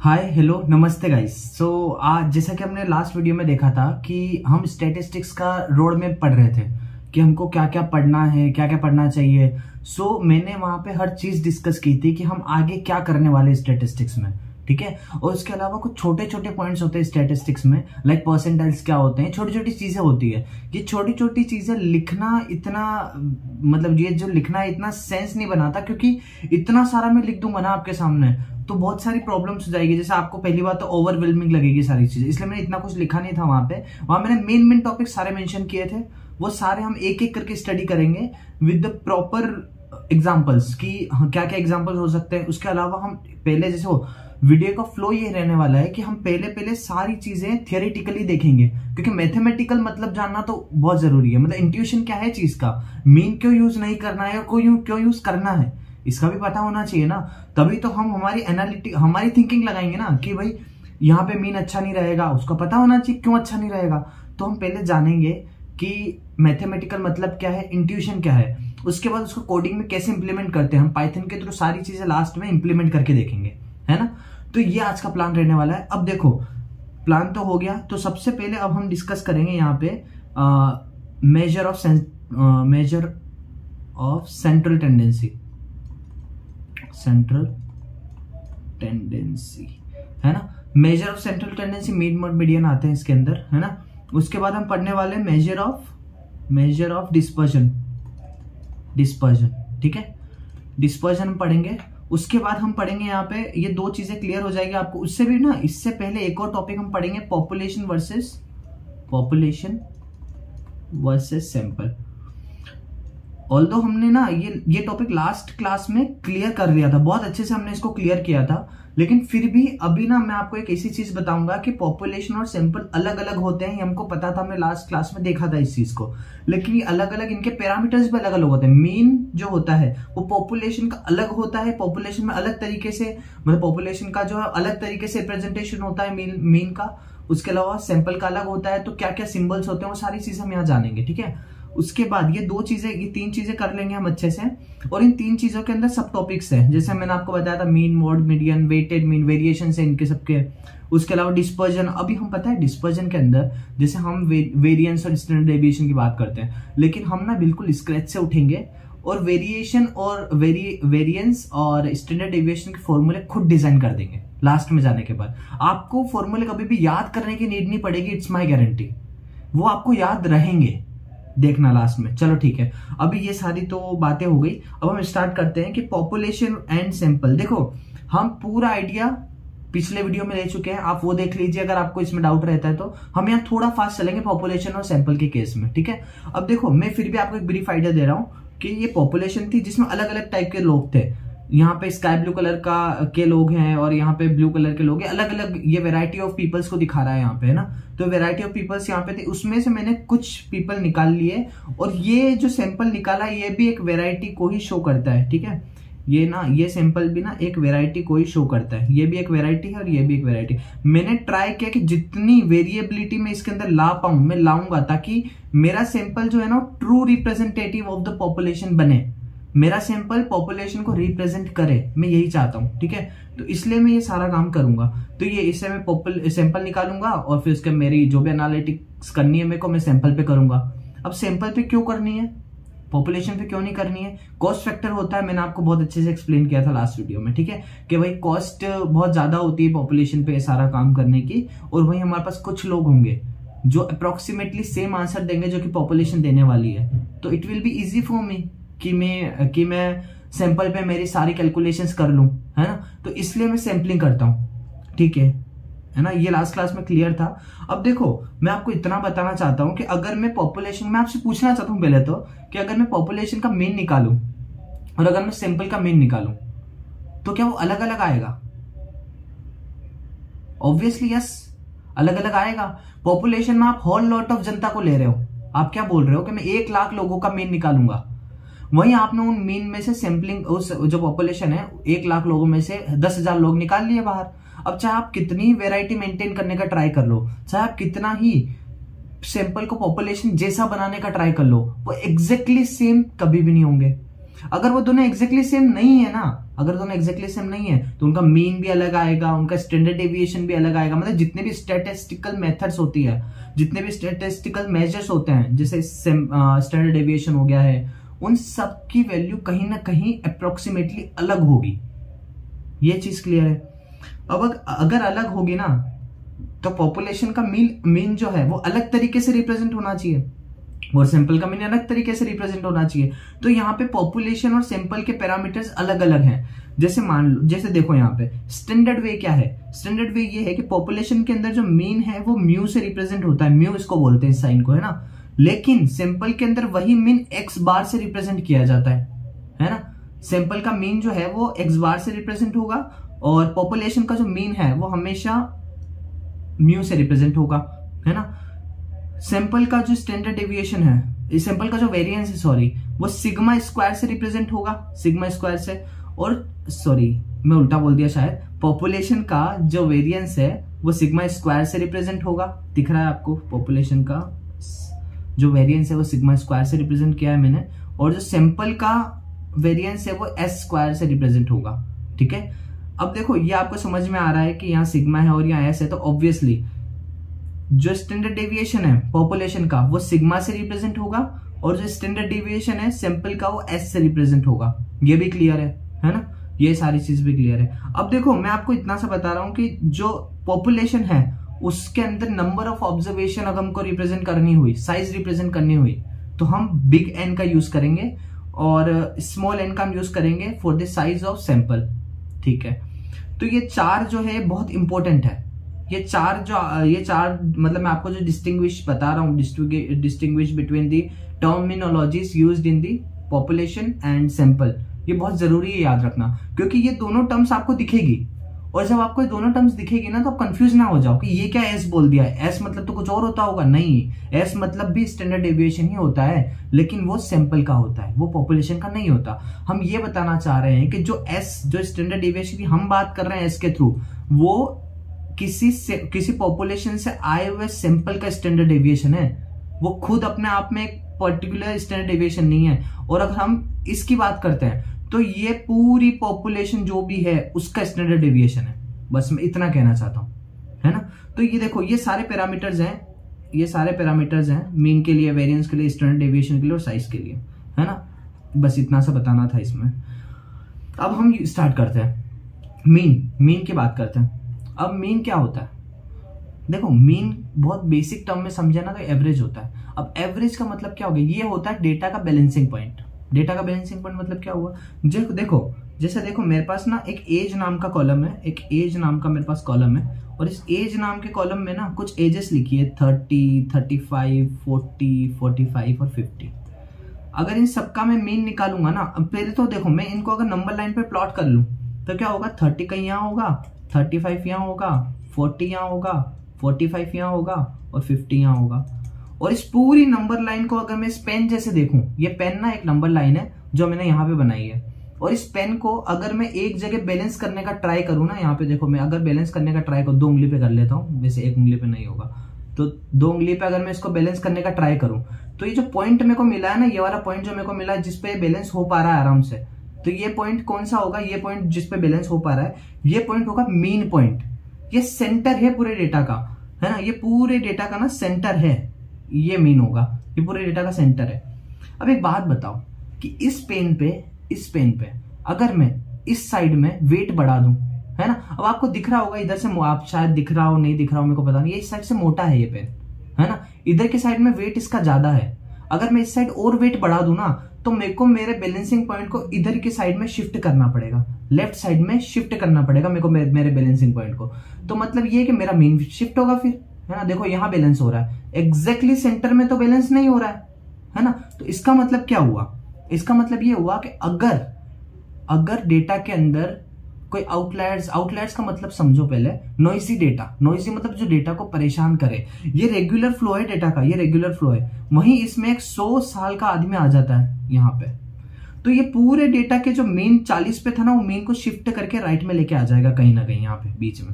Hi hello नमस्ते guys. सो आज जैसा कि हमने लास्ट वीडियो में देखा था कि हम स्टैटिस्टिक्स का रोड में पढ़ रहे थे कि हमको क्या क्या पढ़ना है, क्या क्या पढ़ना चाहिए। सो मैंने वहां पे हर चीज डिस्कस की थी कि हम आगे क्या करने वाले स्टैटिस्टिक्स में, ठीक है। और उसके अलावा कुछ छोटे छोटे पॉइंट्स होते हैं स्टैटिस्टिक्स में, लाइक परसेंटाइल्स क्या होते हैं, छोटी छोटी चीजें होती है। ये छोटी छोटी चीजें लिखना इतना मतलब ये जो लिखना है इतना सेंस नहीं बनाता, क्योंकि इतना सारा मैं लिख दूंगा ना आपके सामने तो बहुत सारी प्रॉब्लम्स हो जाएगी। जैसे आपको पहली बात तो ओवरवेलमिंग लगेगी सारी चीजें, इसलिए मैंने इतना कुछ लिखा नहीं था वहां पे। वहां मैंने मेन टॉपिक सारे मेंशन किए थे, वो सारे हम एक एक करके स्टडी करेंगे विद द प्रॉपर एग्जांपल्स कि क्या क्या एग्जांपल्स हो सकते हैं। उसके अलावा हम पहले जैसे वो वीडियो का फ्लो ये रहने वाला है कि हम पहले सारी चीजें थियोरेटिकली देखेंगे, क्योंकि मैथमेटिकल मतलब जानना तो बहुत जरूरी है। मतलब इंट्यूशन क्या है चीज का, मीन क्यों यूज नहीं करना है और क्यों यूज करना है, इसका भी पता होना चाहिए ना। तभी तो हम हमारी थिंकिंग लगाएंगे ना कि भाई यहाँ पे मीन अच्छा नहीं रहेगा, उसका पता होना चाहिए क्यों अच्छा नहीं रहेगा। तो हम पहले जानेंगे कि मैथमेटिकल मतलब क्या है, इंट्यूशन क्या है, उसके बाद उसको कोडिंग में कैसे इंप्लीमेंट करते हैं। हम पाइथन के थ्रू सारी चीजें लास्ट में इंप्लीमेंट करके देखेंगे, है ना। तो ये आज का प्लान रहने वाला है। अब देखो प्लान तो हो गया, तो सबसे पहले अब हम डिस्कस करेंगे यहाँ पे मेजर ऑफ सेंट्रल टेंडेंसी है ना। Measure of central tendency, mean mode median आते हैं इसके अंदर, है ना। उसके बाद हम पढ़ने वाले मेजर ऑफ डिस्पर्जन, ठीक है। डिस्पर्जन हम पढ़ेंगे। उसके बाद हम पढ़ेंगे यहाँ पे, ये दो चीजें क्लियर हो जाएगी आपको। उससे भी ना, इससे पहले एक और टॉपिक हम पढ़ेंगे, पॉपुलेशन वर्सेस सैंपल। ऑल्दो हमने ना ये टॉपिक लास्ट क्लास में क्लियर कर लिया था, बहुत अच्छे से हमने इसको क्लियर किया था, लेकिन फिर भी अभी ना मैं आपको एक ऐसी चीज बताऊंगा कि पॉपुलेशन और सैंपल अलग अलग होते हैं। हमको पता था, हमने लास्ट क्लास में देखा था इस चीज को, लेकिन ये अलग अलग, इनके पैरामीटर्स भी अलग अलग होते हैं। मीन जो होता है वो पॉपुलेशन का अलग होता है, पॉपुलेशन में अलग तरीके से, मतलब पॉपुलेशन का जो है अलग तरीके से रिप्रेजेंटेशन होता है मीन का। उसके अलावा सैंपल का अलग होता है। तो क्या क्या सिंबल्स होते हैं वो सारी चीजें हम यहाँ जानेंगे, ठीक है। उसके बाद ये तीन चीजें कर लेंगे हम अच्छे से। और इन तीन चीजों के अंदर सब टॉपिक्स हैं, जैसे मैंने आपको बताया था, mean, mode, median, weighted mean, variation है इनके सबके। उसके अलावा डिस्पर्जन, अभी हम पता है डिस्पर्जन के अंदर जैसे हम वेरिएंस और स्टैंडर्ड डेविएशन की बात करते हैं, लेकिन हम ना बिल्कुल स्क्रैच से उठेंगे और वेरिएशन और वेरिएंस और स्टैंडर्ड डेविएशन के फॉर्मूले खुद डिजाइन कर देंगे। लास्ट में जाने के बाद आपको फॉर्मूले कभी भी याद करने की नीड नहीं पड़ेगी, इट्स माई गारंटी, वो आपको याद रहेंगे, देखना लास्ट में। चलो ठीक है, अभी ये सारी तो बातें हो गई। अब हम स्टार्ट करते हैं कि पॉपुलेशन एंड सैंपल। देखो हम पूरा आइडिया पिछले वीडियो में ले चुके हैं, आप वो देख लीजिए अगर आपको इसमें डाउट रहता है तो। हम यहाँ थोड़ा फास्ट चलेंगे पॉपुलेशन और सैंपल के केस में, ठीक है। अब देखो मैं फिर भी आपको एक ब्रीफ आइडिया दे रहा हूँ कि ये पॉपुलेशन थी जिसमें अलग अलग टाइप के लोग थे। यहाँ पे स्काई ब्लू कलर के लोग हैं और यहाँ पे ब्लू कलर के लोग हैं, अलग अलग ये वेराइटी ऑफ पीपल्स को दिखा रहा है यहाँ पे, है ना। तो वेराइटी ऑफ पीपल्स यहाँ पे थे, उसमें से मैंने कुछ पीपल निकाल लिए और ये जो सैंपल निकाला ये भी एक वेराइटी को ही शो करता है, ठीक है। ये सैंपल भी ना एक वेराइटी को ही शो करता है, ये भी एक वेराइटी है और ये भी एक वेराइटी। मैंने ट्राई किया कि जितनी वेरिएबिलिटी मैं इसके अंदर ला पाऊं मैं लाऊंगा, ताकि मेरा सैंपल जो है ना true representative of the population बने, मेरा सैंपल पॉपुलेशन को रिप्रेजेंट करे, मैं यही चाहता हूं, ठीक है। तो इसलिए मैं ये सारा काम करूंगा। तो ये इससे मैं सैंपल निकालूंगा और फिर उसके मेरी जो भी एनालिटिक्स करनी है मेरे को, मैं सैंपल पे करूंगा। अब सैंपल पे क्यों करनी है, पॉपुलेशन पे क्यों नहीं करनी है? कॉस्ट फैक्टर होता है, मैंने आपको बहुत अच्छे से एक्सप्लेन किया था लास्ट वीडियो में, ठीक है, कि भाई कॉस्ट बहुत ज्यादा होती है पॉपुलेशन पे सारा काम करने की, और वही हमारे पास कुछ लोग होंगे जो अप्रोक्सीमेटली सेम आंसर देंगे जो कि पॉपुलेशन देने वाली है। तो it will be easy for me कि मैं सैंपल पे मेरी सारी कैलकुलेशंस कर लूं, है ना। तो इसलिए मैं सैंपलिंग करता हूं, ठीक है ना। ये लास्ट क्लास में क्लियर था। अब देखो मैं आपको इतना बताना चाहता हूं कि अगर मैं पॉपुलेशन, मैं आपसे पूछना चाहता हूं पहले तो कि अगर मैं पॉपुलेशन का मीन निकालूं और अगर मैं सैंपल का मीन निकालूं तो क्या वो अलग अलग आएगा? ऑब्वियसली यस, अलग अलग आएगा। पॉपुलेशन में आप होल लॉट ऑफ जनता को ले रहे हो, आप क्या बोल रहे हो कि मैं 1 लाख लोगों का मीन निकालूंगा, वहीं आपने उन मीन में से सैंपलिंग, उस जो पॉपुलेशन है 1 लाख लोगों में से 10,000 लोग निकाल लिए बाहर। अब चाहे आप कितनी वेराइटी मेंटेन करने का ट्राई कर लो, चाहे आप कितना ही सैंपल को पॉपुलेशन जैसा बनाने का ट्राई कर लो, वो एग्जैक्टली सेम कभी भी नहीं होंगे। अगर वो दोनों एग्जैक्टली सेम नहीं है ना, अगर दोनों एग्जैक्टली सेम नहीं है तो उनका मीन भी अलग आएगा, उनका स्टैंडर्ड डेविएशन भी अलग आएगा। मतलब जितने भी स्टैटिस्टिकल मेथड्स होती है, जितने भी स्टैटिस्टिकल मेजर्स होते हैं, जैसे स्टैंडर्ड डेविएशन हो गया है, उन सब की वैल्यू कहीं ना कहीं अप्रोक्सीमेटली अलग होगी। ये चीज क्लियर है। अब अगर अलग होगी ना तो पॉपुलेशन का मीन जो है वो अलग तरीके से रिप्रेजेंट होना चाहिए और सैंपल का मीन अलग तरीके से रिप्रेजेंट होना चाहिए। तो यहाँ पे पॉपुलेशन और सैंपल के पैरामीटर्स अलग अलग हैं। जैसे मान लो, जैसे देखो यहाँ पे स्टैंडर्ड वे क्या है, स्टैंडर्ड वे ये है कि पॉपुलेशन के अंदर जो मीन है वो म्यू से रिप्रेजेंट होता है, म्यू इसको बोलते हैं इस साइन को, है ना। लेकिन सैंपल के अंदर वही मीन एक्स बार से रिप्रेजेंट किया जाता है ना। सैंपल का मीन जो है वो एक्स बार से रिप्रेजेंट होगा और पॉपुलेशन का जो मीन है वो हमेशा म्यू से रिप्रेजेंट होगा, है ना। सैंपल का जो स्टैंडर्ड डेविएशन है, सैंपल का जो वेरिएंस है सॉरी, वो सिग्मा स्क्वायर से रिप्रेजेंट होगा, सिग्मा स्क्वायर से। और सॉरी मैं उल्टा बोल दिया शायद, पॉपुलेशन का जो वेरिएंस है वो सिग्मा स्क्वायर से रिप्रेजेंट होगा। दिख रहा है आपको, पॉपुलेशन का जो वेरिएंस है वो सिग्मा स्क्वायर से रिप्रेजेंट किया है मैंने, और जो सैंपल का वेरिएंस है वो एस स्क्वायर से रिप्रेजेंट होगा। ठीक है, अब देखो ये आपको समझ में आ रहा है कि यहाँ सिग्मा है और यहाँ एस है, तो ऑब्वियसली जो स्टैंडर्ड डेविएशन है पॉपुलेशन का वो सिग्मा से रिप्रेजेंट होगा और जो स्टैंडर्ड डेविएशन है सैंपल का वो एस से रिप्रेजेंट होगा। ये भी क्लियर है ना, ये सारी चीज भी क्लियर है। अब देखो मैं आपको इतना सा बता रहा हूं कि जो पॉपुलेशन है उसके अंदर नंबर ऑफ ऑब्जर्वेशन अगर हमको रिप्रेजेंट करनी हुई, साइज रिप्रेजेंट करनी हुई, तो हम बिग एन का यूज करेंगे और स्मॉल एन का हम यूज करेंगे for the size of sample. ठीक है, तो ये चार जो है बहुत इंपॉर्टेंट है। ये चार मतलब मैं आपको जो डिस्टिंग्विश बता रहा हूँ, distinguish between the terminologies used in the population and sample, ये बहुत जरूरी है याद रखना, क्योंकि ये दोनों टर्म्स आपको दिखेगी और जब आपको ये दोनों टर्म्स दिखेगी ना तो आप कंफ्यूज ना हो जाओ कि ये क्या एस बोल दिया है, एस मतलब तो कुछ और होता होगा। नहीं, एस मतलब भी स्टैंडर्ड डेविएशन ही होता है, लेकिन वो सैंपल का होता है, वो पॉपुलेशन का नहीं होता। हम ये बताना चाह रहे हैं कि जो एस, जो स्टैंडर्ड डेविएशन की हम बात कर रहे हैं एस के थ्रू, वो किसी पॉपुलेशन से आए हुए सैंपल का स्टैंडर्ड डेविएशन है, वो खुद अपने आप में एक पर्टिकुलर स्टैंडर्ड डेविएशन नहीं है। और अगर हम इसकी बात करते हैं तो ये पूरी पॉपुलेशन जो भी है उसका स्टैंडर्ड डेविएशन है। बस मैं इतना कहना चाहता हूं, है ना। तो ये देखो ये सारे पैरामीटर्स हैं, ये सारे पैरामीटर्स हैं मीन के लिए, वेरिएंस के लिए, स्टैंडर्ड डेविएशन के लिए और साइज के लिए, है ना। बस इतना सा बताना था इसमें। अब हम स्टार्ट करते हैं, मीन की बात करते हैं। अब मीन क्या होता है, देखो मीन बहुत बेसिक टर्म में समझे ना तो एवरेज होता है। अब एवरेज का मतलब क्या हो गया, ये होता है डेटा का बैलेंसिंग पॉइंट। डेटा का बैलेंसिंग पॉइंट मतलब क्या हुआ, जैसे देखो मेरे पास ना एक एज नाम का कॉलम है, एक एज नाम का मेरे पास कॉलम है, और इस एज नाम के कॉलम में ना कुछ एजेस लिखी है 30, 35, 40, 45 और 50। अगर इन सबका मैं मीन निकालूंगा ना, अब पहले तो देखो मैं इनको अगर नंबर लाइन पे प्लॉट कर लूं तो क्या होगा, 30 कहीं यहाँ होगा, 35 यहाँ होगा, 40 यहाँ होगा, 45 यहाँ होगा और 50 यहाँ होगा। और इस पूरी नंबर लाइन को अगर मैं इस पेन जैसे देखूं, ये पेन ना एक नंबर लाइन है जो मैंने यहाँ पे बनाई है, और इस पेन को अगर मैं एक जगह बैलेंस करने का ट्राई करूँ ना, यहाँ पे देखो मैं अगर बैलेंस करने का ट्राई करूँ, 2 उंगली पे कर लेता हूँ, वैसे 1 उंगली पे नहीं होगा, तो 2 उंगली पे अगर मैं इसको बैलेंस करने का ट्राई करूँ तो ये जो पॉइंट मेरे को मिला है ना, ये वाला पॉइंट जो मेरे को मिला है जिसपे बैलेंस हो पा रहा है आराम से, तो ये पॉइंट कौन सा होगा, ये पॉइंट जिसपे बैलेंस हो पा रहा है, ये पॉइंट होगा मीन पॉइंट। ये सेंटर है पूरे डेटा का, है ना, ये पूरे डेटा का ना सेंटर है, ये मीन होगा, ये पूरे डेटा का सेंटर है। अब एक बात बताओ कि इस पेन पे अगर मैं इस साइड में वेट बढ़ा दूं, है ना, अब आपको दिख रहा होगा इधर से, आप शायद दिख रहा हो नहीं दिख रहा हो मेरे को पता नहीं, ये इस साइड से मोटा है ये पेन, है ना, इधर के साइड में वेट इसका ज्यादा है। अगर मैं इस साइड और वेट बढ़ा दूं ना तो मेरे को मेरे बैलेंसिंग पॉइंट को इधर की साइड में शिफ्ट करना पड़ेगा, लेफ्ट साइड में शिफ्ट करना पड़ेगा मेरे को मेरे बैलेंसिंग पॉइंट को। तो मतलब ये है कि मेरा मीन शिफ्ट होगा फिर, है ना। देखो यहाँ बैलेंस हो रहा है, एग्जैक्टली सेंटर में तो बैलेंस नहीं हो रहा है ना। तो इसका मतलब क्या हुआ, इसका मतलब ये हुआ कि अगर डेटा के अंदर कोई आउटलायर्स का मतलब समझो पहले, नॉइजी डेटा, नॉइजी मतलब जो डेटा को परेशान करे, ये रेगुलर फ्लो है डेटा का, ये रेगुलर फ्लो है, वहीं इसमें एक 100 साल का आदमी आ जाता है यहाँ पे, तो ये पूरे डेटा के जो मीन 40 पे था ना, वो मीन को शिफ्ट करके राइट में लेके आ जाएगा कहीं ना कहीं यहाँ पे बीच में,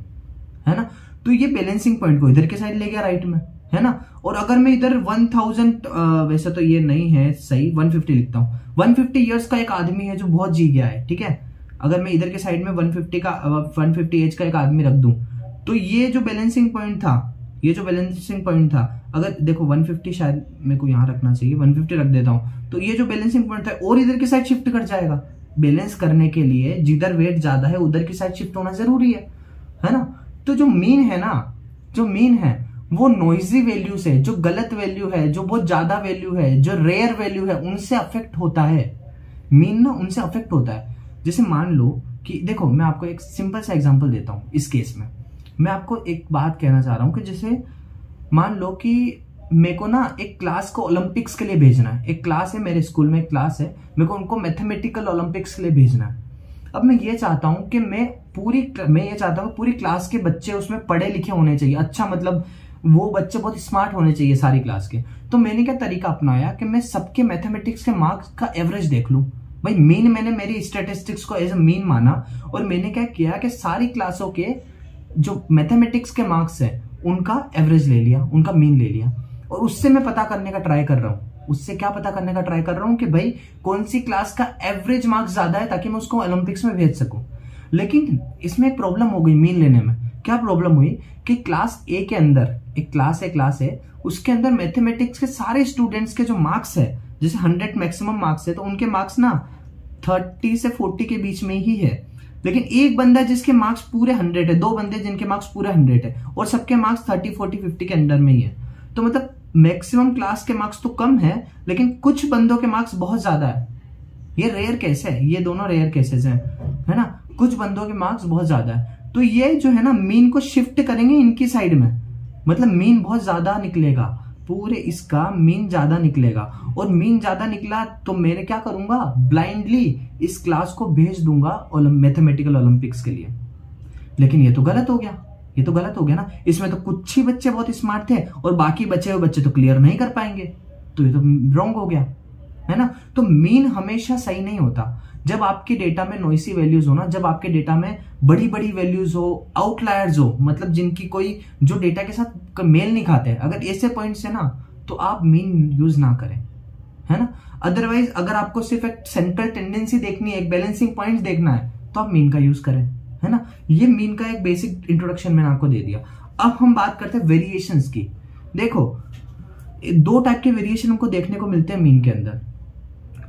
है ना। तो ये बैलेंसिंग पॉइंट को इधर के साइड ले गया राइट में, है ना। और अगर मैं इधर 1000 वैसे तो ये नहीं है सही, 150 लिखता हूँ, 150 ईयर्स का एक आदमी है जो बहुत जी गया है, ठीक है। अगर मैं इधर के साइड में 150 एज का एक आदमी रख दूं, तो ये जो बैलेंसिंग पॉइंट था, ये जो बैलेंसिंग पॉइंट था, अगर देखो 150 शायद मेरे को यहाँ रखना चाहिए, 150 रख देता हूँ, तो ये जो बैलेंसिंग पॉइंट था और इधर की साइड शिफ्ट कर जाएगा। बैलेंस करने के लिए जिधर वेट ज्यादा है उधर की साइड शिफ्ट होना जरूरी है ना। तो जो मीन है ना, जो मीन है वो नॉइजी वैल्यू से, जो गलत वैल्यू है, जो बहुत ज्यादा वैल्यू है, जो रेयर वैल्यू है, उनसे अफेक्ट होता है। मीन ना उनसे अफेक्ट होता है। जैसे मान लो कि देखो मैं आपको एक सिंपल सा एग्जांपल देता हूं। इस केस में मैं आपको एक बात कहना चाह रहा हूं कि जैसे मान लो कि मेरे को ना एक क्लास को ओलंपिक्स के लिए भेजना है। एक क्लास है मेरे स्कूल में, एक क्लास है, मेरे को उनको मैथमेटिकल ओलंपिक्स के लिए भेजना है। अब मैं ये चाहता हूं कि मैं ये चाहता हूं पूरी क्लास के बच्चे उसमें पढ़े लिखे होने चाहिए, अच्छा मतलब वो बच्चे बहुत स्मार्ट होने चाहिए सारी क्लास के। तो मैंने क्या तरीका अपनाया कि मैं सबके मैथमेटिक्स के मार्क्स का एवरेज देख लूं। भाई मीन, मैंने मेरी स्टैटिस्टिक्स को एज अ मीन माना और मैंने क्या किया कि सारी क्लासों के जो मैथमेटिक्स के मार्क्स है उनका एवरेज ले लिया, उनका मीन ले लिया, और उससे मैं पता करने का ट्राई कर रहा हूं। उससे क्या पता करने का ट्राई कर रहा हूं कि भाई कौन सी क्लास का एवरेज मार्क्स ज्यादा है, ताकि मैं उसको ओलंपिक्स में भेज सकूं। लेकिन इसमें एक प्रॉब्लम हो गई मीन लेने में। क्या प्रॉब्लम हुई कि क्लास ए के अंदर एक क्लास है, उसके अंदर मैथमेटिक्स के सारे स्टूडेंट्स के जो मार्क्स है, जैसे 100 मैक्सिमम मार्क्स है, तो उनके मार्क्स ना 30 से 40 के बीच में ही है। लेकिन एक बंदा जिसके मार्क्स पूरे 100 है, 2 बंदे जिनके मार्क्स पूरे 100 है, और सबके मार्क्स 30, 40, 50 के अंदर में ही है। तो मतलब मैक्सिमम क्लास के मार्क्स तो कम है, लेकिन कुछ बंदों के मार्क्स बहुत ज्यादा है। ये रेयर केस है, ये दोनों रेयर केसेस हैं, है ना। कुछ बंदों के मार्क्स बहुत ज्यादा है, तो ये जो है ना मीन को शिफ्ट करेंगे इनकी साइड में, मतलब मीन बहुत ज्यादा निकलेगा, पूरे इसका मीन ज्यादा निकलेगा। और मीन ज्यादा निकला तो मैंने क्या करूंगा, ब्लाइंडली इस क्लास को भेज दूंगा मैथमेटिकल ओलंपिक्स के लिए। लेकिन ये तो गलत हो गया, ये तो गलत हो गया ना। इसमें तो कुछ ही बच्चे बहुत स्मार्ट थे और बाकी बचे हुए बच्चे तो क्लियर नहीं कर पाएंगे, तो ये तो रॉन्ग हो गया, है ना। तो मीन हमेशा सही नहीं होता। जब आपके डेटा में नॉइसी वैल्यूज हो ना, जब आपके डेटा में बड़ी बड़ी वैल्यूज हो, आउटलायर्स हो, मतलब जिनकी कोई जो डेटा के साथ मेल नहीं खाते, अगर ऐसे पॉइंट्स है ना, तो आप मीन यूज ना करें, है ना। अदरवाइज अगर आपको सिर्फ एक सेंट्रल टेंडेंसी देखनी है, एक बैलेंसिंग पॉइंट देखना है, तो आप मीन का यूज करें, है ना। ये मीन का एक बेसिक इंट्रोडक्शन मैंने आपको दे दिया। अब हम बात करते हैं वेरिएशंस की। देखो 2 टाइप के वेरिएशन हमको देखने को मिलते हैं मीन के अंदर।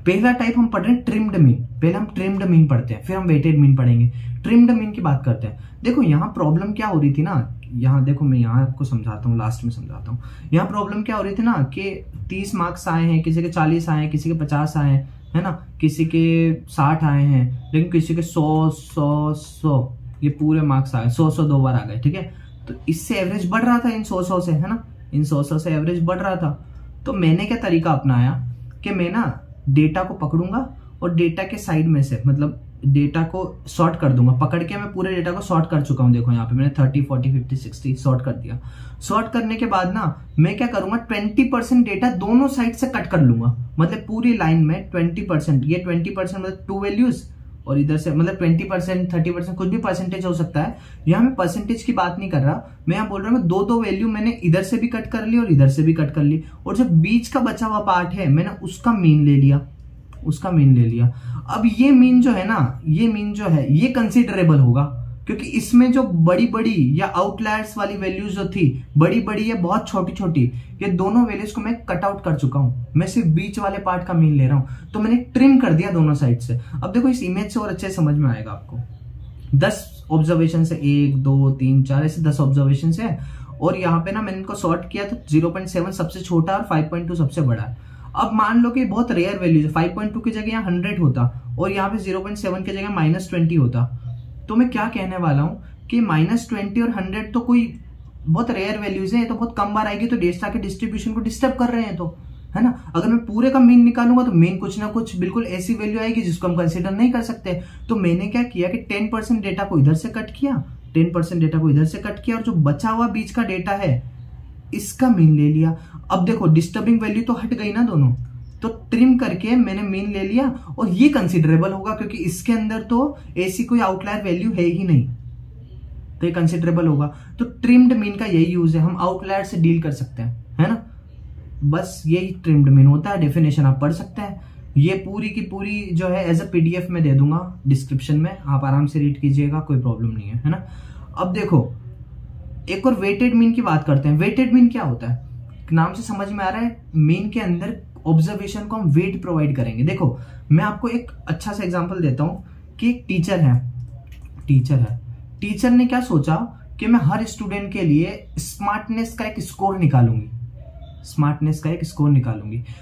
पहला टाइप हम पढ़ रहे हैं ट्रिम्ड मीन। पहले हम ट्रिम्ड मीन पढ़ते हैं, फिर हम वेटेड मीन पढ़ेंगे। ट्रिम्ड मीन की बात करते हैं। देखो यहाँ प्रॉब्लम क्या हो रही थी ना, यहाँ देखो मैं यहाँ आपको समझाता हूँ, लास्ट में समझाता हूँ। यहाँ प्रॉब्लम क्या हो रही थी ना कि 30 मार्क्स आए हैं, किसी के 40 आए हैं, किसी के 50 आए हैं, है ना, किसी के 60 आए हैं, लेकिन किसी के 100 ये पूरे मार्क्स आए, 100 2 बार आ गए, ठीक है। तो इससे एवरेज बढ़ रहा था इन 100 से, है ना, इन 100 से एवरेज बढ़ रहा था। तो मैंने क्या तरीका अपनाया कि मैं ना डेटा को पकड़ूंगा और डेटा के साइड में से, मतलब डेटा को सॉर्ट कर दूंगा। पकड़ के मैं पूरे डेटा को सॉर्ट कर चुका हूं। देखो यहाँ पे मैंने 30, 40, 50, 60 सॉर्ट कर दिया। सॉर्ट करने के बाद ना मैं क्या करूंगा, 20% डेटा दोनों साइड से कट कर लूंगा। मतलब पूरी लाइन में 20%, ये 20% मतलब 2 वैल्यूज, और इधर से मतलब 20%, 30%, कुछ भी परसेंटेज हो सकता है। यहाँ मैं परसेंटेज की बात नहीं कर रहा, मैं यहाँ बोल रहा हूँ 2 वैल्यू मैंने इधर से भी कट कर ली और इधर से भी कट कर ली, और जो बीच का बचा हुआ पार्ट है मैंने उसका मीन ले लिया, उसका मीन ले लिया। अब ये मीन जो है ना, ये मीन जो है ये कंसिडरेबल होगा, क्योंकि इसमें जो बड़ी बड़ी या आउटलायर्स वाली वैल्यूज जो थी, बड़ी बड़ी या बहुत छोटी छोटी, ये दोनों वैल्यूज को मैं कट आउट कर चुका हूं। मैं सिर्फ बीच वाले पार्ट का मीन ले रहा हूं, तो मैंने ट्रिम कर दिया दोनों साइड से। अब देखो इस इमेज से और अच्छे समझ में आएगा आपको। 10 ऑब्जर्वेशन है, 1 2 3 4 ऐसे 10 ऑब्जर्वेशन है, और यहाँ पे ना मैंने इनको सॉर्ट किया तो 0.7 सबसे छोटा और 5.2 सबसे बड़ा है। अब मान लो कि बहुत रेयर वैल्यूज है, 5.2 की जगह यहाँ 100 होता और यहाँ पे 0.7 की जगह -20 होता, तो मैं क्या कहने वाला हूं कि -20 और 100 तो कोई बहुत रेयर वैल्यूज है, तो बहुत कम बार आएगी, तो डेटा के डिस्ट्रीब्यूशन को डिस्टर्ब कर रहे हैं, तो है ना। अगर मैं पूरे का मीन निकालूंगा तो मीन कुछ ना कुछ बिल्कुल ऐसी वैल्यू आएगी जिसको हम कंसिडर नहीं कर सकते। तो मैंने क्या किया कि 10% डेटा को इधर से कट किया, 10% डेटा को इधर से कट किया, और जो बचा हुआ बीच का डेटा है इसका मीन ले लिया। अब देखो डिस्टर्बिंग वैल्यू तो हट गई ना दोनों, तो ट्रिम करके मैंने मीन ले लिया, और ये कंसिडरेबल होगा क्योंकि इसके अंदर तो ऐसी कोई आउटलायर वैल्यू है ही नहीं, तो ये कंसिडरेबल होगा। तो ट्रिम्ड मीन का यही यूज है, हम आउटलायर से डील कर सकते हैं, है ना। बस यही ट्रिम्ड मीन होता है, डेफिनेशन आप पढ़ सकते हैं। ये पूरी की पूरी जो है एज अ पीडीएफ में दे दूंगा डिस्क्रिप्शन में, आप आराम से रीड कीजिएगा, कोई प्रॉब्लम नहीं है ना। अब देखो एक और वेटेड मीन की बात करते हैं। वेटेड मीन क्या होता है, नाम से समझ में आ रहा है, मीन के अंदर ऑब्जर्वेशन को हम वेट प्रोवाइड करेंगे। देखो मैं आपको एक अच्छा सा एग्जांपल देता हूं कि एक टीचर है, टीचर ने क्या सोचा कि मैं हर स्टूडेंट के लिए स्मार्टनेस का एक स्कोर निकालूंगी,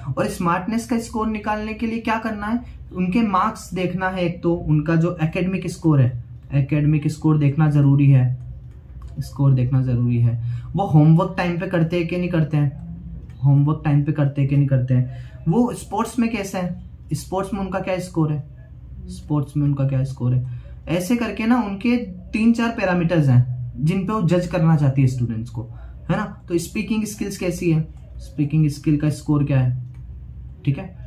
और स्मार्टनेस का स्कोर निकालने के लिए क्या करना है, उनके मार्क्स देखना है, एक तो उनका जो एकेडमिक स्कोर है, एकेडमिक स्कोर देखना जरूरी है, वो होमवर्क टाइम पे करते हैं कि नहीं करते हैं, वो स्पोर्ट्स में कैसे हैं, स्पोर्ट्स में उनका क्या स्कोर है, ऐसे करके ना उनके 3-4 पैरामीटर्स हैं जिन पे वो जज करना चाहती है स्टूडेंट्स को, है ना। तो स्पीकिंग स्किल्स कैसी है, स्पीकिंग स्किल का स्कोर क्या है, ठीक है।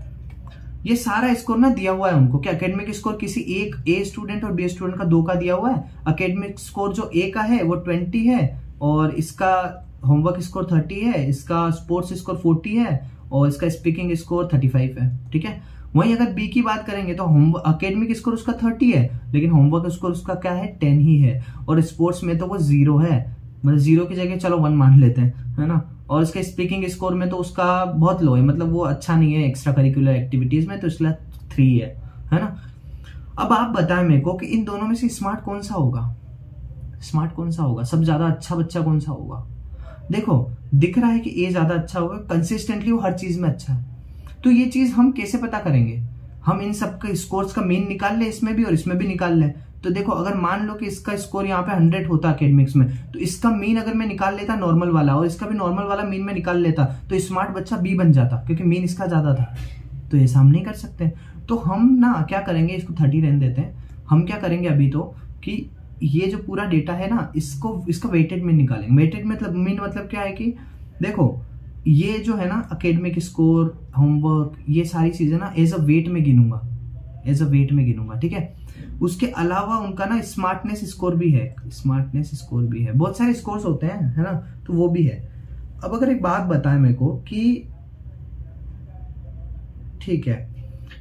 ये सारा स्कोर ना दिया हुआ है उनको कि एकेडमिक स्कोर किसी एक ए स्टूडेंट और बी स्टूडेंट का 2 का दिया हुआ है। एकेडमिक स्कोर जो ए का है वो 20 है, और इसका होमवर्क स्कोर 30 है, इसका स्पोर्ट्स स्कोर 40 है, और इसका स्पीकिंग स्कोर 35 है, ठीक है। वहीं अगर बी की बात करेंगे तो एकेडमिक स्कोर उसका 30 है, लेकिन होमवर्क स्कोर उसका क्या है, 10 ही है, और स्पोर्ट्स में तो वो 0 है, मतलब 0 की जगह चलो 1 मान लेते हैं, है ना। और इसके स्पीकिंग स्कोर में तो उसका बहुत लो है, मतलब वो अच्छा नहीं है एक्स्ट्रा करिकुलर एक्टिविटीज में, तो इसलिए 3 है ना। अब आप बताएं मेरे को कि इन दोनों में से स्मार्ट कौन सा होगा, सब ज्यादा अच्छा बच्चा कौन सा होगा। देखो दिख रहा है कि ए ज्यादा अच्छा होगा, कंसिस्टेंटली वो हर चीज में अच्छा है। तो ये चीज हम कैसे पता करेंगे, हम इन सब के स्कोर्स का मीन निकाल ले, इसमें भी और इसमें भी निकाल ले। तो देखो अगर मान लो कि इसका स्कोर यहाँ पे 100 होता एकेडमिक्स में, तो इसका मीन अगर मैं निकाल लेता नॉर्मल वाला, और इसका भी नॉर्मल वाला मीन में निकाल लेता, तो स्मार्ट बच्चा बी बन जाता, क्योंकि मीन इसका ज्यादा था। तो ऐसा हम नहीं कर सकते। तो हम ना क्या करेंगे, इसको 30 रहने देते हैं। हम क्या करेंगे अभी तो कि ये जो पूरा डेटा है ना, इसका वेटेड मीन निकालेंगे। वेटेड मतलब मीन मतलब क्या है कि देखो ये जो है ना एकेडमिक स्कोर, होमवर्क, ये सारी चीजें ना एज अ वेट में गिनूंगा, ठीक है। उसके अलावा उनका ना स्मार्टनेस स्कोर भी है, बहुत सारे स्कोर्स होते हैं, है ना, तो वो भी है। अब अगर एक बात बताएं मेरे को कि ठीक है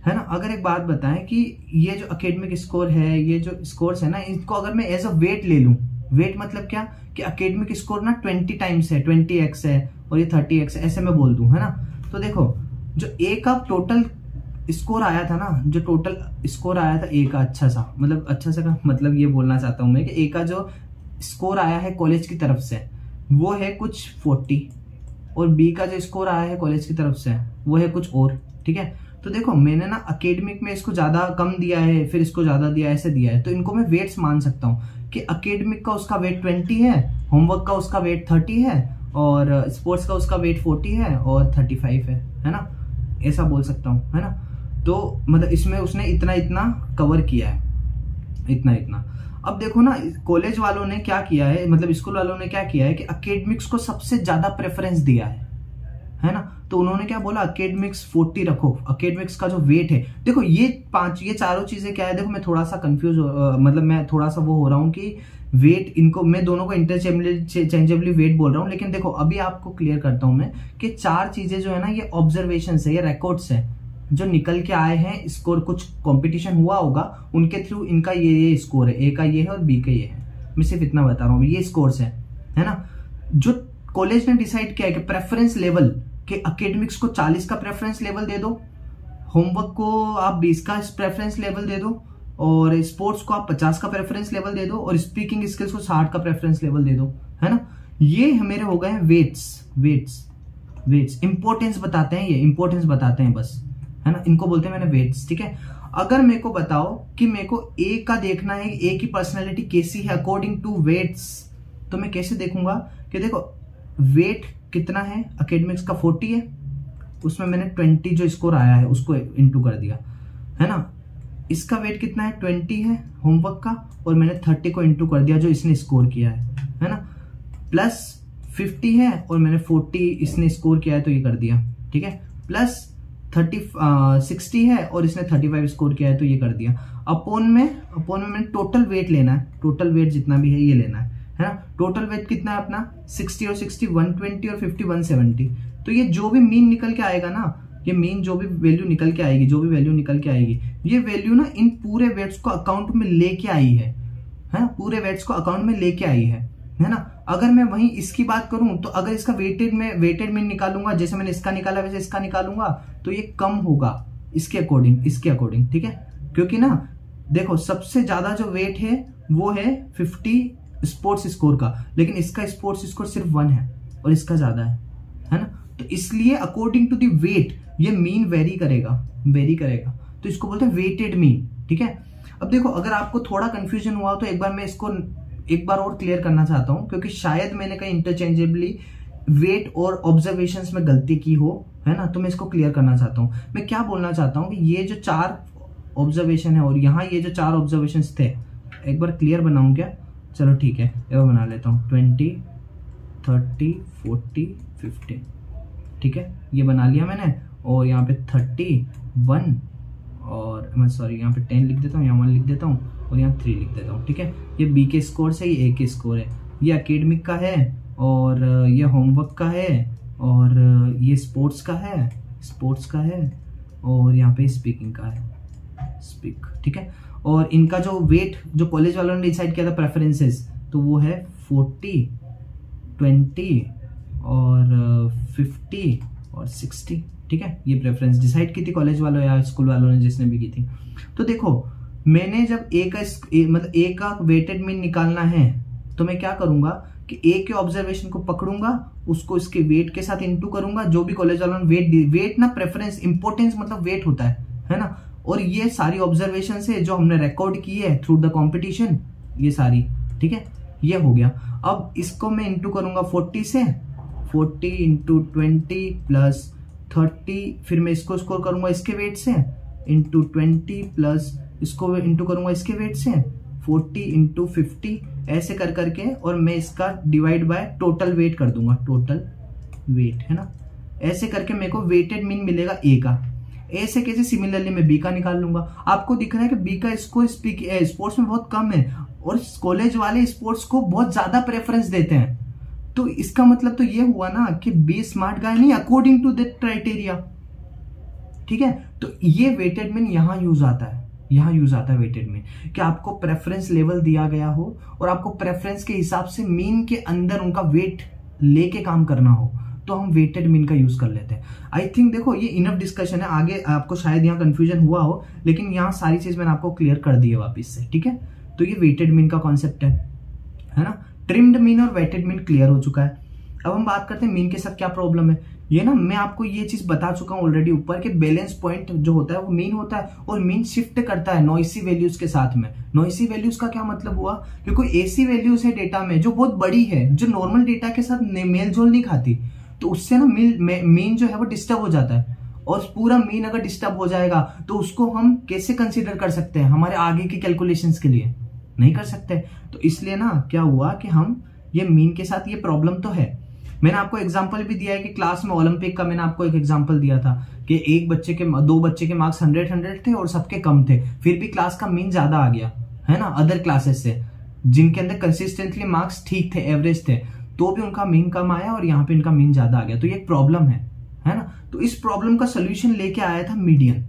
ना, अगर एक बात बताएं कि ये जो एकेडमिक स्कोर है, ये जो स्कोर्स है ना, इनको अगर मैं एज अ वेट ले लूं, वेट मतलब क्या कि एकेडमिक स्कोर ना 20 टाइम्स है, 20x है, और ये 30x है, ऐसे मैं बोल दूं, है ना। तो देखो जो ए का टोटल स्कोर आया था ना, ए का अच्छा सा मतलब ये बोलना चाहता हूं मैं कि ए का जो स्कोर आया है कॉलेज की तरफ से वो है कुछ 40, और बी का जो स्कोर आया है कॉलेज की तरफ से वो है कुछ और, ठीक है। तो देखो मैंने ना एकेडमिक में इसको ज्यादा कम दिया है, फिर इसको ज्यादा दिया है, ऐसे दिया है, तो इनको मैं वेट्स मान सकता हूँ कि एकेडमिक का उसका वेट 20 है, होमवर्क का उसका वेट 30 है, और स्पोर्ट्स का उसका वेट 40 है, और 35 है ना, ऐसा बोल सकता हूँ, है ना। तो मतलब इसमें उसने इतना कवर किया है, इतना। अब देखो ना कॉलेज वालों ने क्या किया है, मतलब स्कूल वालों ने क्या किया है कि एकेडमिक्स को सबसे ज्यादा प्रेफरेंस दिया है ना। तो उन्होंने क्या बोला, एकेडमिक्स 40 रखो, एकेडमिक्स का जो वेट है। देखो ये चारों चीजें क्या है, देखो मैं थोड़ा सा कंफ्यूज मतलब मैं थोड़ा सा वो हो रहा हूँ कि वेट इनको मैं दोनों को इंटरचेंजेबली वेट बोल रहा हूँ, लेकिन देखो अभी आपको क्लियर करता हूं मैं कि 4 चीजें जो है ना, ये ऑब्जर्वेशन है, ये रिकॉर्ड्स है जो निकल के आए हैं। स्कोर कुछ कंपटीशन हुआ होगा, उनके थ्रू इनका ये स्कोर है, ए का ये है और बी का ये है। मैं सिर्फ इतना बता रहा हूँ, ये स्कोर्स है ना। जो कॉलेज ने डिसाइड किया है कि प्रेफरेंस लेवल के एकेडमिक्स को 40 का प्रेफरेंस लेवल दे दो, होमवर्क को आप 20 का प्रेफरेंस लेवल दे दो, और स्पोर्ट्स को आप 50 का प्रेफरेंस लेवल दे दो, और स्पीकिंग स्किल्स को 60 का प्रेफरेंस लेवल दे दो, है ना। ये मेरे हो गए हैं वेट्स, इंपॉर्टेंस बताते हैं, ये इंपॉर्टेंस बताते हैं बस, है ना, इनको बोलते हैं मैंने वेट्स, ठीक है। अगर मेरे को बताओ कि मेरे को ए का देखना है, ए की पर्सनैलिटी कैसी है अकॉर्डिंग टू वेट्स, तो मैं कैसे देखूंगा कि देखो वेट कितना है, एकेडमिक्स का 40 है, उसमें मैंने 20 जो स्कोर आया है उसको इंटू कर दिया, है ना। इसका वेट कितना है, 20 है होमवर्क का, और मैंने 30 को इंटू कर दिया जो इसने स्कोर किया है ना। प्लस 50 है और मैंने 40 इसने स्कोर किया है तो ये कर दिया, ठीक है। प्लस 60 है और इसने 35 स्कोर किया है तो ये कर दिया। अपोन में मैंने टोटल वेट लेना है, टोटल वेट जितना भी है ये लेना है, है ना। टोटल वेट कितना है अपना 60 और 60 120 और 50 170। तो ये जो भी मीन निकल के आएगा ना, ये मीन जो भी वैल्यू निकल के आएगी, ये वैल्यू ना इन पूरे वेट्स को अकाउंट में लेके आई है ना, पूरे वेट्स को अकाउंट में लेके आई है ना। अगर मैं वहीं इसकी बात करूं तो अगर इसका वेटेड मीन निकालूंगा, जैसे मैंने इसका निकाला वैसे इसका निकालूंगा, तो ये कम होगा इसके अकॉर्डिंग, ठीक है। क्योंकि ना देखो सबसे ज्यादा जो वेट है वो है 50 स्पोर्ट्स स्कोर का, लेकिन इसका स्पोर्ट्स स्कोर सिर्फ 1 है और इसका ज्यादा है ना। तो इसलिए अकॉर्डिंग टू द वेट ये मीन वेरी करेगा, तो इसको बोलते हैं वेटेड मीन, ठीक है। अब देखो अगर आपको थोड़ा कंफ्यूजन हुआ तो एक बार मैं इसको एक बार और क्लियर करना चाहता हूं, क्योंकि शायद मैंने कहीं इंटरचेंजेबली वेट और ऑब्जर्वेशंस में गलती की हो, है ना। तो मैं इसको क्लियर करना चाहता हूं। मैं क्या बोलना चाहता हूं कि ये जो 4 ऑब्जर्वेशन है और यहाँ ये जो 4 ऑब्जर्वेशंस थे, एक बार क्लियर बनाऊं क्या? चलो ठीक है, ये बना लेता हूँ 20 30 40 50, ठीक है, ये बना लिया मैंने। और यहाँ पे 31 और मैं सॉरी यहाँ पे 10 लिख देता हूँ, यहाँ 1 लिख देता हूँ और यहाँ 3 लिख देता हूँ, ठीक है। ये बी के स्कोर से, ये ए के स्कोर है, ये एकेडमिक का है और ये होमवर्क का है और ये स्पोर्ट्स का है और यहाँ पे स्पीकिंग का है, ठीक है। और इनका जो वेट जो कॉलेज वालों ने डिसाइड किया था प्रेफरेंसेस, तो वो है 40 20 और 50 और 60, ठीक है। ये प्रेफरेंस डिसाइड की थी कॉलेज वालों या स्कूल वालों ने, जिसने भी की थी। तो देखो मैंने जब ए का वेटेड मीन निकालना है तो मैं क्या करूंगा कि ए के ऑब्जर्वेशन को पकड़ूंगा, उसको इसके वेट के साथ इंटू करूंगा, जो भी कॉलेज वालों ने वेट ना प्रेफरेंस इंपोर्टेंस मतलब वेट होता है ना। और ये सारी ऑब्जर्वेशन से जो हमने रिकॉर्ड की है थ्रू द कंपटीशन, ये सारी, ठीक है, ये हो गया। अब इसको मैं इंटू करूंगा 40 से, 40 इंटू 20 प्लस 30, फिर मैं इसको स्कोर करूंगा इसके वेट से इंटू 20 प्लस इसको इंटू करूंगा इसके वेट से 40 इंटू 50, ऐसे कर करके, और मैं इसका डिवाइड बाय टोटल वेट कर दूंगा, टोटल वेट, है ना। ऐसे करके मेरे को वेटेड मीन मिलेगा ए का। ऐसे कैसे सिमिलरली मैं बी का निकाल लूंगा। आपको दिख रहा है कि बी का स्कोर स्पोर्ट्स में बहुत कम है और कॉलेज वाले स्पोर्ट्स को बहुत ज्यादा प्रेफरेंस देते हैं। तो इसका मतलब तो ये हुआ ना कि बी स्मार्ट गाय नहीं अकॉर्डिंग टू दैट क्राइटेरिया, ठीक है। तो ये वेटेड मीन यहाँ यूज आता है वेटेड मीन, कि आपको प्रेफरेंस लेवल दिया गया हो और आपको प्रेफरेंस के हिसाब से मीन के अंदर उनका वेट लेके काम करना हो, तो हम वेटेड मीन का यूज कर लेते हैं। आई थिंक देखो ये इनफ डिस्कशन है, आगे आपको शायद यहाँ कंफ्यूजन हुआ हो, लेकिन यहाँ सारी चीज मैंने आपको क्लियर कर दी है वापिस से, ठीक है। तो ये वेटेड मीन का कॉन्सेप्ट है ना। ट्रिम्ड मीन और वेटेड मीन क्लियर हो चुका है। अब हम बात करते हैं मीन के साथ क्या प्रॉब्लम है। ये ना मैं आपको ये चीज बता चुका हूं ऑलरेडी ऊपर कि बैलेंस पॉइंट जो होता है वो मीन होता है और मीन शिफ्ट करता है नॉइसी वैल्यूज के साथ में। नॉइसी वैल्यूज का क्या मतलब हुआ कि कोई ऐसी वैल्यूज है डेटा में जो बहुत बड़ी है, जो नॉर्मल डेटा के साथ मेल जोल नहीं खाती, तो उससे ना मीन जो है वो डिस्टर्ब हो जाता है। और पूरा मीन अगर डिस्टर्ब हो जाएगा तो उसको हम कैसे कंसीडर कर सकते हैं हमारे आगे की कैलकुलेशंस के लिए? नहीं कर सकते। तो इसलिए ना क्या हुआ कि हम ये मीन के साथ ये प्रॉब्लम तो है। मैंने आपको एग्जांपल भी दिया है कि क्लास में ओलंपिक का मैंने आपको एक एग्जांपल दिया था कि दो बच्चे के मार्क्स 100 थे और सबके कम थे, फिर भी क्लास का मीन ज्यादा आ गया, है ना, अदर क्लासेस से, जिनके अंदर कंसिस्टेंटली मार्क्स ठीक थे, एवरेज थे, तो भी उनका मीन कम आया और यहाँ पे इनका मीन ज्यादा आ गया। तो ये एक प्रॉब्लम है ना। तो इस प्रॉब्लम का सोल्यूशन लेके आया था मीडियन।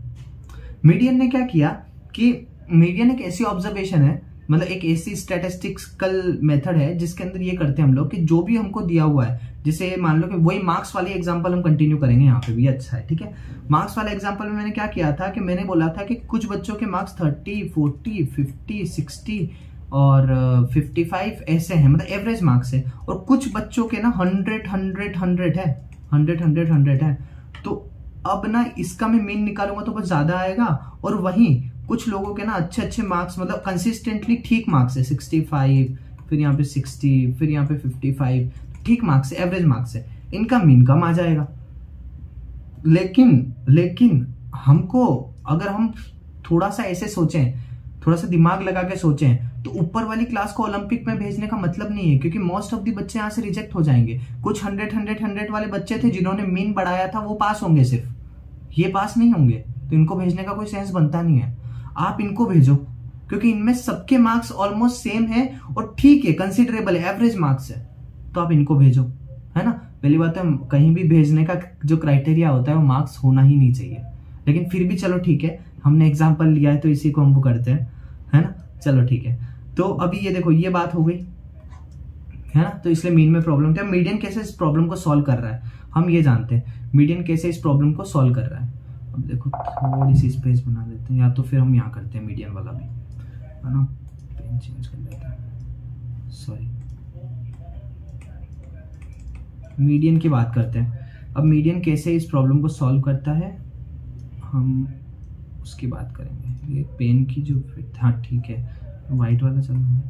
मीडियन ने क्या किया कि मीडियन एक ऐसी ऑब्जर्वेशन है, मतलब एक ऐसी स्टैटिस्टिकल मेथड है जिसके अंदर ये करते हैं हम लोग कि जो भी हमको दिया हुआ है, जैसे मान लो कि वही मार्क्स वाली एग्जांपल हम कंटिन्यू करेंगे, यहाँ पे भी अच्छा है, ठीक है। मार्क्स वाले एग्जांपल में मैंने क्या किया था कि मैंने बोला था कि कुछ बच्चों के मार्क्स 30 40 50 60 और 55 ऐसे हैं, मतलब एवरेज मार्क्स है, और कुछ बच्चों के ना 100 है। तो अब ना इसका मैं मीन निकालूंगा तो बहुत ज्यादा आएगा, और वहीं कुछ लोगों के ना अच्छे मार्क्स, मतलब कंसिस्टेंटली ठीक मार्क्स है, 65, फिर यहाँ पे 60, फिर यहाँ पे 55, ठीक मार्क्स है, एवरेज मार्क्स है, इनका मीन कम आ जाएगा। लेकिन हमको अगर हम थोड़ा सा ऐसे सोचें, थोड़ा सा दिमाग लगा के सोचें, तो ऊपर वाली क्लास को ओलंपिक में भेजने का मतलब नहीं है, क्योंकि मोस्ट ऑफ द बच्चे यहाँ से रिजेक्ट हो जाएंगे। कुछ 100 वाले बच्चे थे जिन्होंने मीन बढ़ाया था, वो पास होंगे, सिर्फ ये पास नहीं होंगे, तो इनको भेजने का कोई सेंस बनता नहीं है। आप इनको भेजो, क्योंकि इनमें सबके मार्क्स ऑलमोस्ट सेम है और ठीक है, कंसिडरेबल है, एवरेज मार्क्स है, तो आप इनको भेजो, है ना। पहली बात है, कहीं भी भेजने का जो क्राइटेरिया होता है वो मार्क्स होना ही नहीं चाहिए, लेकिन फिर भी चलो ठीक है, हमने एग्जाम्पल लिया है तो इसी को हम वो करते हैं, है ना। चलो ठीक है, तो अभी ये देखो ये बात हो गई, है ना। तो इसलिए मीन में प्रॉब्लम था। मीडियन कैसे इस प्रॉब्लम को सॉल्व कर रहा है हम ये जानते हैं, मीडियन कैसे इस प्रॉब्लम को सॉल्व कर रहा है। अब देखो थोड़ी सी स्पेस बना देते हैं, या तो फिर हम यहाँ करते हैं मीडियन वाला भी, है ना। पेन चेंज कर लेते हैं, सॉरी, मीडियन की बात करते हैं। अब मीडियन कैसे इस प्रॉब्लम को सॉल्व करता है हम उसकी बात करेंगे। ये पेन की जो, हाँ ठीक है, वाइट वाला चल रहा है,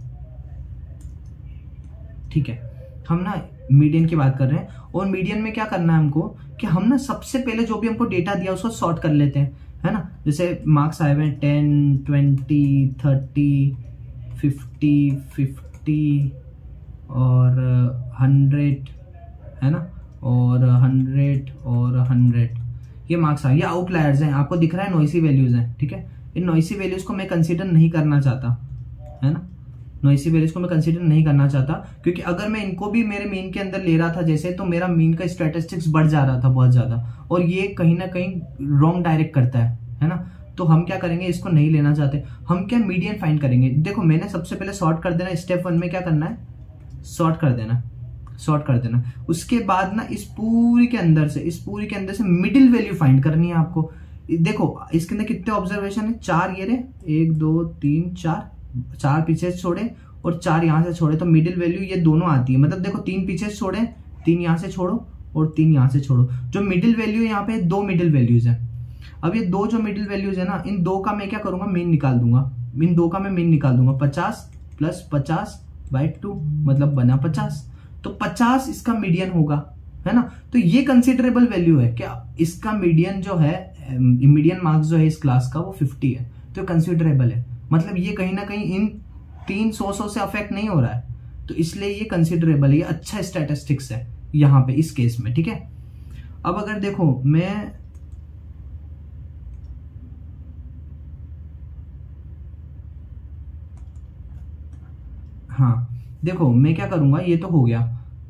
ठीक है। हम ना मीडियन की बात कर रहे हैं, और मीडियन में क्या करना है हमको कि हम ना सबसे पहले जो भी हमको डेटा दिया उसको सॉर्ट कर लेते हैं, है ना। जैसे मार्क्स आए हुए हैं 10, 20, 30, 50, 50 और 100, है ना, और 100 और 100, ये मार्क्स आए। ये आउटलायर्स हैं, आपको दिख रहा है नॉइसी वैल्यूज हैं, ठीक है। इन नॉइसी वैल्यूज को मैं कंसीडर नहीं करना चाहता, है ना। नॉइसी वैल्यूज को मैं कंसीडर नहीं करना चाहता, क्योंकि अगर मैं इनको भी मेरे मीन के अंदर ले रहा था जैसे, तो मेरा मीन का स्टैटिस्टिक्स बढ़ जा रहा था बहुत ज्यादा, और ये कहीं ना कहीं रॉन्ग डायरेक्ट करता है ना। तो हम क्या करेंगे, इसको नहीं लेना चाहते, हम क्या मीडियन फाइंड करेंगे। देखो मैंने सबसे पहले सॉर्ट कर देना, स्टेप 1 में क्या करना है, सॉर्ट कर देना, सॉर्ट कर देना। उसके बाद ना इस पूरी के अंदर से मिडिल वैल्यू फाइंड करनी है आपको। देखो इसके अंदर कितने ऑब्जर्वेशन है, 4 ये रहे, 1 2 3 4 पीछे छोड़े और 4 यहाँ से छोड़े, तो मिडिल वैल्यू ये दोनों आती है। मतलब देखो 3 पीछे छोड़े, 3 यहाँ से छोड़ो और 3 यहाँ से छोड़ो, जो मिडिल वैल्यू यहाँ पे 2 मिडिल वैल्यूज है। अब ये 2 जो मिडिल वैल्यूज है ना, इन 2 का मैं क्या करूंगा, मीन निकाल दूंगा। इन 2 का मैं मीन निकाल दूंगा, 50 + 50/2 मतलब बना 50, तो 50 इसका मीडियन होगा, है ना। तो ये कंसिडरेबल वैल्यू है क्या, इसका मीडियन जो है, मीडियन मार्क्स जो है इस क्लास का वो 50 है, तो कंसिडरेबल है। मतलब ये कहीं ना कहीं इन 3 100 से अफेक्ट नहीं हो रहा है, तो इसलिए ये कंसिडरेबल है, ये अच्छा स्टैटिस्टिक्स है यहाँ पे इस केस में, ठीक है। अब अगर देखो मैं हाँ देखो मैं क्या करूंगा, ये तो हो गया,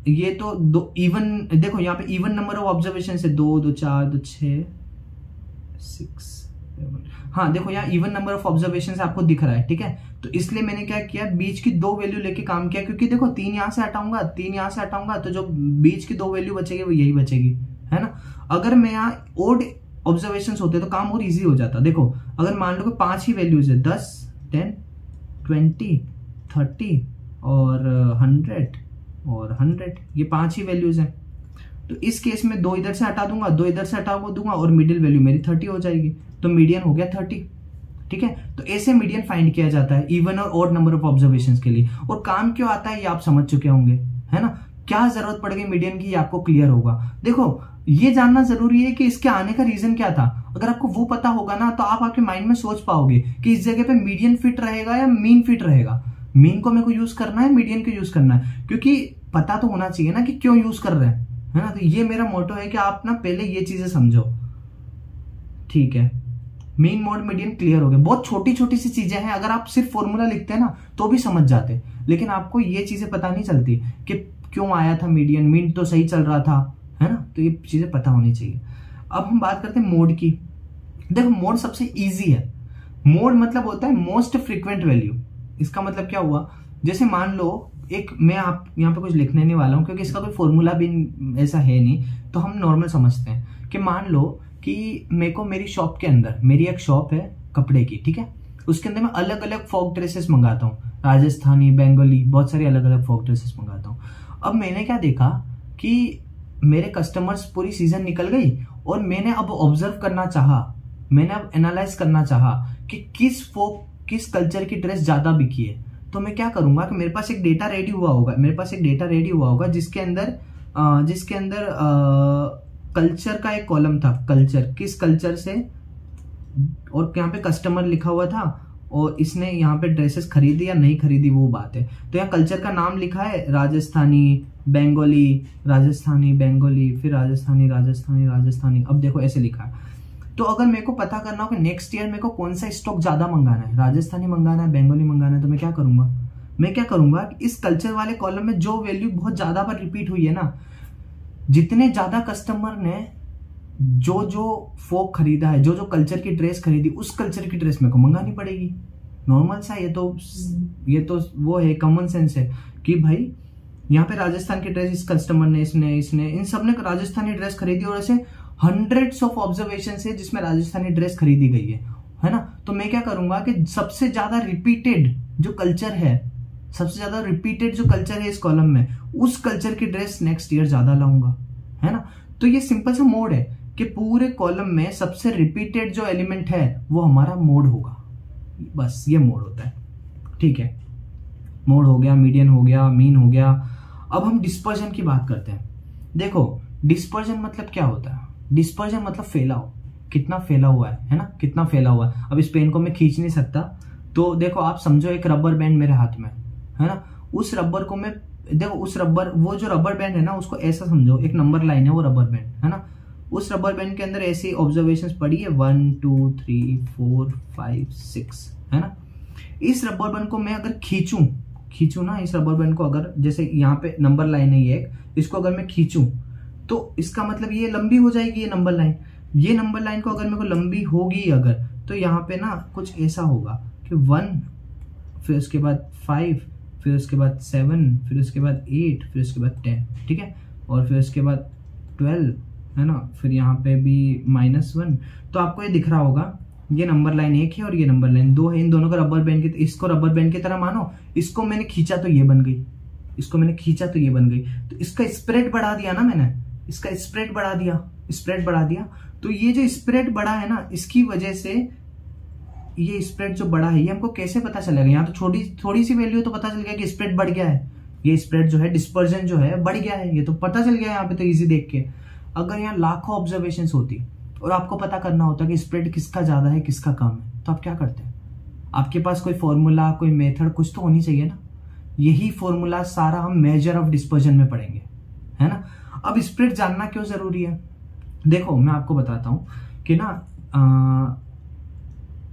ये तो 2 इवन, देखो यहाँ पे इवन नंबर ऑफ ऑब्जर्वेशन है, 2 2 4 2 6 6 7, हाँ देखो यहाँ इवन नंबर ऑफ ऑब्जर्वेशन आपको दिख रहा है, ठीक है। तो इसलिए मैंने क्या किया, बीच की 2 वैल्यू लेके काम किया, क्योंकि देखो 3 यहाँ से हटाऊंगा, 3 यहाँ से हटाऊंगा, तो जो बीच की 2 वैल्यू बचेगी वो यही बचेगी, है ना। अगर मैं यहाँ ओड ऑब्जर्वेशन होते तो काम और इजी हो जाता। देखो अगर मान लो कि 5 ही वैल्यूज है, 10 10 20 30 और 100 और 100, ये 5 ही वैल्यूज हैं। तो इस केस में 2 इधर से हटा दूंगा, 2 इधर से हटा दूंगा, और मिडिल वैल्यू मेरी 30 हो जाएगी, तो मीडियन हो गया 30, ठीक है। तो ऐसे मीडियन फाइंड किया जाता है इवन और ऑड नंबर ऑफ ऑब्जर्वेशंस के लिए। और काम क्यों आता है ये आप समझ चुके होंगे, है ना। क्या जरूरत पड़ गई मीडियन की, आपको क्लियर होगा। देखो ये जानना जरूरी है कि इसके आने का रीजन क्या था। अगर आपको वो पता होगा ना, तो आप आपके माइंड में सोच पाओगे कि इस जगह पे मीडियन फिट रहेगा या मीन फिट रहेगा, मीन को मेरे को यूज करना है, मीडियन को यूज करना है, क्योंकि पता तो होना चाहिए ना कि क्यों यूज कर रहे हैं, है ना। तो ये मेरा मोटो है कि आप ना पहले ये चीजें समझो, ठीक है। मीन मोड मीडियन क्लियर हो गया, बहुत छोटी छोटी सी चीजें हैं, अगर आप सिर्फ फॉर्मूला लिखते हैं ना तो भी समझ जाते, लेकिन आपको ये चीजें पता नहीं चलती कि क्यों आया था मीडियन, मीन तो सही चल रहा था, है ना। तो ये चीजें पता होनी चाहिए। अब हम बात करते हैं मोड की। देखो मोड सबसे इजी है। मोड मतलब होता है मोस्ट फ्रीक्वेंट वैल्यू। इसका मतलब क्या हुआ, जैसे मान लो एक, मैं आप यहाँ पे कुछ लिखने नहीं वाला हूँ क्योंकि इसका कोई फॉर्मूला भी ऐसा है नहीं, तो हम नॉर्मल समझते हैं कि मान लो कि मेरे को मेरी शॉप के अंदर, मेरी एक शॉप है कपड़े की, ठीक है, उसके अंदर मैं अलग अलग फोक ड्रेसेस मंगाता हूँ, राजस्थानी, बंगाली, बहुत सारी अलग अलग फोक ड्रेसेस मंगाता हूँ। अब मैंने क्या देखा कि मेरे कस्टमर्स पूरी सीजन निकल गई और मैंने अब ऑब्जर्व करना चाहा, मैंने अब एनालाइज करना चाहा कि किस कल्चर की ड्रेस ज्यादा बिकी है। तो मैं क्या करूंगा कि मेरे पास एक डेटा रेडी हुआ होगा जिसके अंदर कल्चर का एक कॉलम था, कल्चर, किस कल्चर से, और यहाँ पे कस्टमर लिखा हुआ था और इसने यहाँ पे ड्रेसेस खरीदी या नहीं खरीदी वो बात है। तो यहाँ कल्चर का नाम लिखा है राजस्थानी, बंगाली, राजस्थानी, बंगाली, फिर राजस्थानी, राजस्थानी, राजस्थानी। अब देखो ऐसे लिखा है। तो अगर मेरे को पता करना हो कि नेक्स्ट ईयर मेरे को कौन सा स्टॉक ज्यादा मंगाना है, राजस्थानी मंगाना है, बंगाली मंगाना है, तो मैं क्या करूंगा कि इस कल्चर वाले कॉलम में जो वैल्यू बहुत ज्यादा बार रिपीट हुई है ना, जितने ज्यादा कस्टमर ने जो फोक खरीदा है, जो कल्चर की ड्रेस खरीदी, उस कल्चर की ड्रेस मेरे को मंगानी पड़ेगी। नॉर्मल सा ये तो वो है, कॉमन सेंस है कि भाई यहाँ पे राजस्थान की ड्रेस इस कस्टमर ने, इसने इन सब ने राजस्थानी ड्रेस खरीदी, और ऐसे हंड्रेड्स ऑफ ऑब्जर्वेशन है जिसमें राजस्थानी ड्रेस खरीदी गई है ना। तो मैं क्या करूंगा कि सबसे ज्यादा रिपीटेड जो कल्चर है इस कॉलम में, उस कल्चर की ड्रेस नेक्स्ट ईयर ज्यादा लाऊंगा, है ना। तो ये सिंपल सा मोड है कि पूरे कॉलम में सबसे रिपीटेड जो एलिमेंट है वो हमारा मोड होगा, बस ये मोड होता है, ठीक है। मोड हो गया, मीडियन हो गया, मीन हो गया। अब हम डिस्पर्जन की बात करते हैं। देखो डिस्पर्जन मतलब क्या होता है? डिस्पर्जन मतलब फैलाव, कितना फैला हुआ है ना, कितना फैला हुआ है। अब इस पेन को मैं खींच नहीं सकता, तो देखो आप समझो एक रबर बैंड मेरे हाथ में है ना, उस रबर को मैं, देखो वो जो रबर बैंड है ना, उसको ऐसा समझो, एक नंबर लाइन है वो रबर बैंड, है ना। उस रबर बैंड के अंदर ऐसी ऑब्जर्वेशंस पड़ी है 1 2 3 4 5 6, है ना। इस रबर बैंड को मैं अगर खींचूं ना, इस रबर बैंड को अगर, जैसे यहाँ पे नंबर लाइन है ये, इसको अगर मैं खींचूं तो इसका मतलब ये लंबी हो जाएगी, ये नंबर लाइन को अगर मेरे को लंबी होगी अगर, तो यहाँ पे ना कुछ ऐसा होगा कि 1, फिर उसके बाद 5, फिर उसके बाद 7, फिर उसके बाद 8, फिर उसके बाद 10, ठीक है, और फिर उसके बाद 12, है ना, फिर यहाँ पे भी -1। तो आपको ये दिख रहा होगा, ये नंबर लाइन 1 है और ये नंबर लाइन 2 है, इन दोनों का रबर बैंड की, इसको रबर बैंड की तरह मानो, इसको मैंने खींचा तो ये बन गई, इसको मैंने खींचा तो ये बन गई। तो इसका स्प्रेड बढ़ा दिया ना मैंने, इसका स्प्रेड बढ़ा दिया। तो ये जो स्प्रेड बढ़ा है ना, इसकी वजह से ये स्प्रेड जो बढ़ा है, ये हमको कैसे पता चलेगा? यहाँ तो थोड़ी सी वैल्यू तो पता चल गया कि स्प्रेड बढ़ गया है, ये स्प्रेड जो है, डिस्पर्जन जो है बढ़ गया है, ये तो पता चल गया यहाँ पे तो इजी देख के। अगर यहाँ लाखों ऑब्जर्वेशन होती और आपको पता करना होता कि स्प्रेड किसका ज्यादा है किसका कम है, तो आप क्या करते हैं? आपके पास कोई फॉर्मूला, कोई मेथड कुछ तो होनी चाहिए ना। यही फॉर्मूला सारा हम मेजर ऑफ डिस्पर्जन में पढ़ेंगे, है ना। अब स्प्रेड जानना क्यों जरूरी है? देखो मैं आपको बताता हूं कि ना